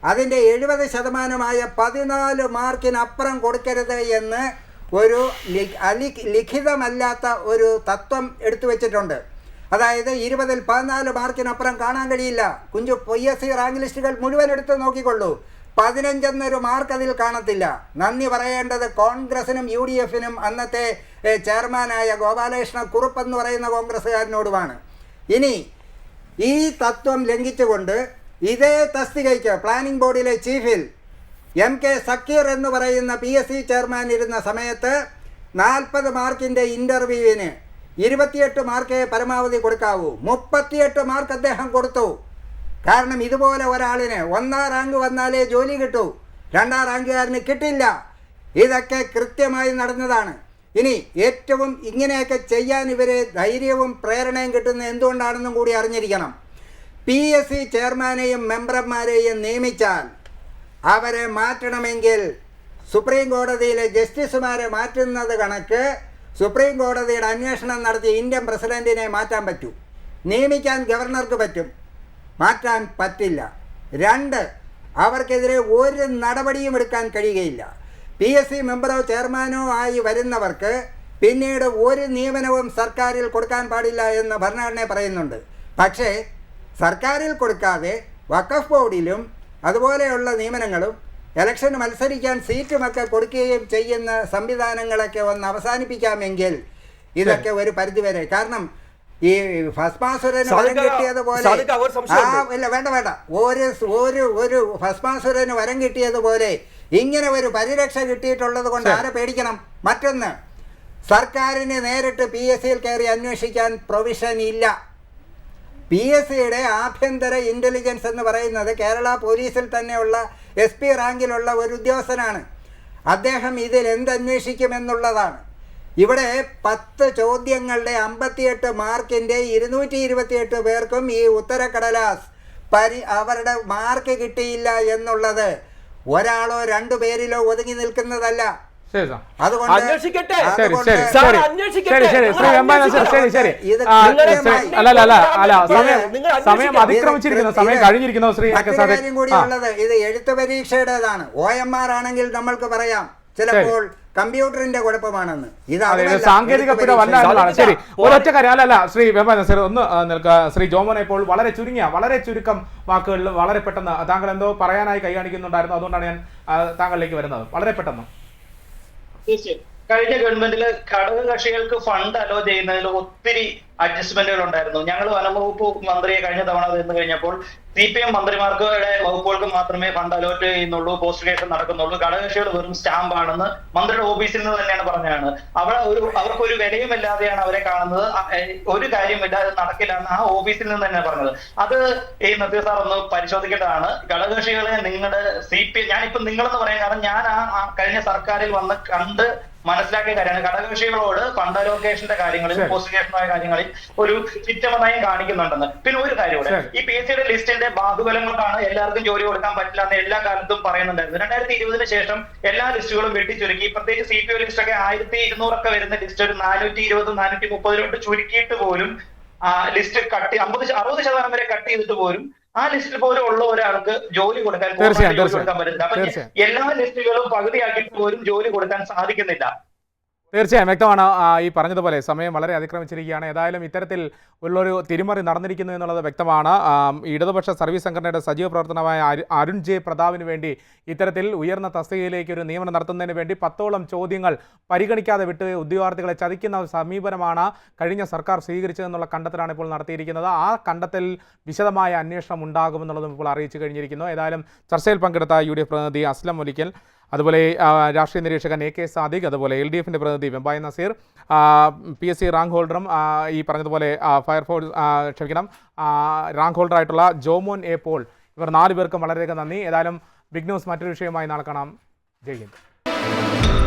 അതിൻ്റെ 70%-മായ 14 മാർക്കിനപ്പുറം കൊടുക്കരുത് എന്ന് ഒരു ലിഖിതമല്ലാത്ത ഒരു തത്വം എടുത്തു വച്ചിട്ടുണ്ട്. അതായത് 20-ൽ 14 മാർക്കിനപ്പുറം കാണാൻ കഴിയില്ല. കുഞ്ചു PSC റാങ്ക് ലിസ്റ്റുകൾ മുഴുവൻ എടുത്ത് നോക്കിക്കൊള്ളൂ, 15 എന്നൊരു മാർക്ക് അതിൽ കാണത്തില്ല. നന്ദി പറയേണ്ടത് കോൺഗ്രസിനും UDFനും അന്നത്തെ ചെയർമാനായ ഗോപാലകൃഷ്ണക്കുറുപ്പ് എന്ന് പറയുന്ന കോൺഗ്രസ്സുകാരനോടുമാണ്. ഇനി ഈ തത്വം ലംഘിച്ചുകൊണ്ട് ഇതേ തസ്തികയ്ക്ക് പ്ലാനിംഗ് ബോർഡിലെ ചീഫിൽ MK സക്കീർ എന്ന് പറയുന്ന PSC ചെയർമാൻ ഇരുന്ന സമയത്ത് 40 മാർക്കിൻ്റെ ഇൻ്റർവ്യൂവിന് 28 മാർക്കേ പരമാവധി കൊടുക്കാവൂ. 38 മാർക്ക് അദ്ദേഹം കൊടുത്തു. കാരണം ഇതുപോലെ ഒരാളിന് 1ാം റാങ്ക് വന്നാലേ ജോലി കിട്ടൂ, 2ാം റാങ്കുകാരന് കിട്ടില്ല. ഇതൊക്കെ കൃത്യമായി നടന്നതാണ്. ഇനി ഏറ്റവും ഇങ്ങനെയൊക്കെ ചെയ്യാൻ ഇവരെ ധൈര്യവും പ്രേരണയും കിട്ടുന്നത് എന്തുകൊണ്ടാണെന്നും കൂടി അറിഞ്ഞിരിക്കണം. PSC ചെയർമാനെയും മെമ്പർമാരെയും നിയമിച്ചാൽ അവരെ മാറ്റണമെങ്കിൽ സുപ്രീം കോടതിയിലെ ജസ്റ്റിസുമാരെ മാറ്റുന്നത് കണക്ക് സുപ്രീം കോടതിയുടെ അന്വേഷണം നടത്തി ഇന്ത്യൻ പ്രസിഡന്റിനെ മാറ്റാൻ പറ്റൂ. നിയമിക്കാൻ ഗവർണർക്ക് പറ്റും, മാറ്റാൻ പറ്റില്ല. 2, അവർക്കെതിരെ ഒരു നടപടിയും എടുക്കാൻ കഴിയുകയില്ല. PSC മെമ്പറോ ചെയർമാനോ ആയി വരുന്നവർക്ക് പിന്നീട് ഒരു നിയമനവും സർക്കാരിൽ കൊടുക്കാൻ പാടില്ല എന്ന് ഭരണഘടന പറയുന്നുണ്ട്. പക്ഷേ സർക്കാരിൽ കൊടുക്കാതെ വഖഫ് ബോർഡിലും അതുപോലെയുള്ള നിയമനങ്ങളും ഇലക്ഷന് മത്സരിക്കാൻ സീറ്റുമൊക്കെ കൊടുക്കുകയും ചെയ്യുന്ന സംവിധാനങ്ങളൊക്കെ ഒന്ന് അവസാനിപ്പിക്കാമെങ്കിൽ ഇതൊക്കെ ഒരു പരിധിവരെ. കാരണം ഈ ഭസ്മാസുരന് വരം കിട്ടിയതുപോലെ വേണ്ട ഒരു ഭസ്മാസുരന് വരം കിട്ടിയതുപോലെ ഇങ്ങനെ ഒരു പരിരക്ഷ കിട്ടിയിട്ടുള്ളത് കൊണ്ട് ആരെ പേടിക്കണം? മറ്റൊന്ന്, സർക്കാരിന് നേരിട്ട് PSCയിൽ കയറി അന്വേഷിക്കാൻ പ്രൊവിഷൻ ഇല്ല. PSCയുടെ ആഭ്യന്തര ഇൻ്റലിജൻസ് എന്ന് പറയുന്നത് കേരള പോലീസിൽ തന്നെയുള്ള SP റാങ്കിലുള്ള ഒരു ഉദ്യോഗസ്ഥനാണ്. അദ്ദേഹം ഇതിൽ എന്തന്വേഷിക്കുമെന്നുള്ളതാണ്. ഇവിടെ 10 ചോദ്യങ്ങളുടെ 58 മാർക്കിൻ്റെ 228 പേർക്കും ഈ ഉത്തരക്കടലാസ് അവരുടെ മാർക്ക് കിട്ടിയില്ല എന്നുള്ളത് ഒരാളോ 2 പേരിലോ ഒതുങ്ങി നിൽക്കുന്നതല്ല. സമയം അതിക്രമിച്ചിരിക്കുന്നു, സമയം കഴിഞ്ഞിരിക്കുന്നു. കൂടിയുള്ളത് ഇത് എഴുത്ത് പരീക്ഷയുടേതാണ്. OMR ആണെങ്കിൽ നമ്മൾക്ക് പറയാം ചിലപ്പോൾ കമ്പ്യൂട്ടറിന്റെ കുഴപ്പമാണെന്ന്. ഇത് സാങ്കേതിക പിഴവല്ല എന്നതാണ്. ശരി, ഒരൊറ്റ കാര്യം അല്ലല്ല ശ്രീ നസീർ ഒന്ന് നിൽക്കുക. ശ്രീ ജോമോനെ ഇപ്പോൾ വളരെ ചുരുക്കം വാക്കുകളിൽ വളരെ പെട്ടെന്ന് താങ്കൾ എന്തോ പറയാനായി കൈ കാണിക്കുന്നുണ്ടായിരുന്നു, അതുകൊണ്ടാണ് ഞാൻ താങ്കളിലേക്ക് വരുന്നത്. വളരെ പെട്ടെന്ന്. കഴിഞ്ഞ ഗവൺമെന്റില് ഘടകകക്ഷികൾക്ക് ഫണ്ട് അലോ ചെയ്യുന്നതിൽ ഒത്തിരി അഡ്ജസ്റ്റ്മെന്റുകൾ ഉണ്ടായിരുന്നു. ഞങ്ങൾ വനംവകുപ്പ് മന്ത്രിയെ കഴിഞ്ഞ തവണ നിന്ന് കഴിഞ്ഞപ്പോൾ CPM മന്ത്രിമാർക്ക് വകുപ്പുകൾക്ക് മാത്രമേ ഫണ്ട് അലോട്ട് ചെയ്യുന്നുള്ളൂ, പോസ്റ്റ് ഗ്രേഷൻ നടക്കുന്നുള്ളൂ, ഘടകകക്ഷികൾ വെറും സ്റ്റാമ്പ് ആണെന്ന് മന്ത്രിയുടെ ഓഫീസിൽ നിന്ന് തന്നെയാണ് പറഞ്ഞതാണ്. അവർക്കൊരു വിലയുമില്ലാതെയാണ് അവരെ കാണുന്നത്, ഒരു കാര്യമില്ലാതെ നടക്കില്ല എന്ന് ആ ഓഫീസിൽ നിന്ന് തന്നെയാണ് പറഞ്ഞത്. അത് ഈ നസീർ സാർ ഒന്ന് പരിശോധിക്കേണ്ടതാണ്. ഘടകകക്ഷികളെ നിങ്ങളുടെ CPM, ഞാനിപ്പോ നിങ്ങളെന്ന് പറയാൻ കാരണം ഞാൻ ആ കഴിഞ്ഞ സർക്കാരിൽ വന്ന് കണ്ട് മനസ്സിലാക്കിയ കാര്യമാണ്. ഘടകകക്ഷികളോട് ഫണ്ട് അലോക്കേഷന്റെ കാര്യങ്ങളിൽ, പോസ്റ്റിക്കേഷനായ കാര്യങ്ങളിൽ ഒരു ചിറ്റമതായും കാണിക്കുന്നുണ്ടെന്ന്. പിന്നെ ഒരു കാര്യം കൂടെ, ഈ PSCയുടെ ലിസ്റ്റിന്റെ ബാഹുബലം കൊണ്ടാണ് എല്ലാവർക്കും ജോലി കൊടുക്കാൻ പറ്റില്ല എന്ന് എല്ലാ കാലത്തും പറയുന്നുണ്ടായിരുന്നു. 2020 ശേഷം എല്ലാ ലിസ്റ്റുകളും വെട്ടിച്ചുരുക്കി. പ്രത്യേകിച്ച് CPO ലിസ്റ്റ് ഒക്കെ 1200 വരുന്ന ലിസ്റ്റ് ഒരു 420, 430 ചുരുക്കിയിട്ട് പോലും ലിസ്റ്റ് കട്ട് 60% വരെ കട്ട് ചെയ്തിട്ട് പോലും ആ ലിസ്റ്റിൽ പോലും ഉള്ള ഒരാൾക്ക് ജോലി കൊടുക്കാൻ പറ്റുന്നില്ല. അപ്പൊ എല്ലാ ലിസ്റ്റുകളും പകുതിയാക്കിയിട്ട് പോലും ജോലി കൊടുക്കാൻ സാധിക്കുന്നില്ല. തീർച്ചയായും വ്യക്തമാണ്. ഈ പറഞ്ഞതുപോലെ സമയം വളരെ അതിക്രമിച്ചിരിക്കുകയാണ്. ഏതായാലും ഇത്തരത്തിൽ ഉള്ളൊരു തിരിമറി നടന്നിരിക്കുന്നു എന്നുള്ളത് വ്യക്തമാണ്. ഇടതുപക്ഷ സർവീസ് സംഘടനയുടെ സജീവ പ്രവർത്തനമായ അരുൺ ജെ പ്രതാപിന് വേണ്ടി ഇത്തരത്തിൽ ഉയർന്ന തസ്തികയിലേക്ക് ഒരു നിയമനം നടത്തുന്നതിന് വേണ്ടി 10ഓളം ചോദ്യങ്ങൾ പരിഗണിക്കാതെ വിട്ട് ഉദ്യോഗാർത്ഥികളെ ചതിക്കുന്ന സമീപനമാണ് കഴിഞ്ഞ സർക്കാർ സ്വീകരിച്ചതെന്നുള്ള കണ്ടെത്തലാണ് ഇപ്പോൾ നടത്തിയിരിക്കുന്നത്. ആ കണ്ടെത്തൽ വിശദമായ അന്വേഷണം ഉണ്ടാകുമെന്നുള്ളതും ഇപ്പോൾ അറിയിച്ചു കഴിഞ്ഞിരിക്കുന്നു. ഏതായാലും ചർച്ചയിൽ പങ്കെടുത്ത UDF പ്രതിനിധി അസ്ലം ഒലിക്കൽ, അതുപോലെ രാഷ്ട്രീയ നിരീക്ഷകൻ AK സാദിഖ്, അതുപോലെ LDFിൻ്റെ പ്രതിനിധി വെമ്പായ നസീർ, PSC റാങ്ക് ഹോൾഡറും ഈ പറഞ്ഞതുപോലെ ഫയർഫോഴ്സ് റാങ്ക് ഹോൾഡറായിട്ടുള്ള ജോമോൻ A പോൾ, ഇവർ 4 പേർക്കും വളരെയധികം നന്ദി. ഏതായാലും ബിഗ് ന്യൂസ് മറ്റൊരു വിഷയമായി നാളെ കാണാം. ജയ് ഹിന്ദ്.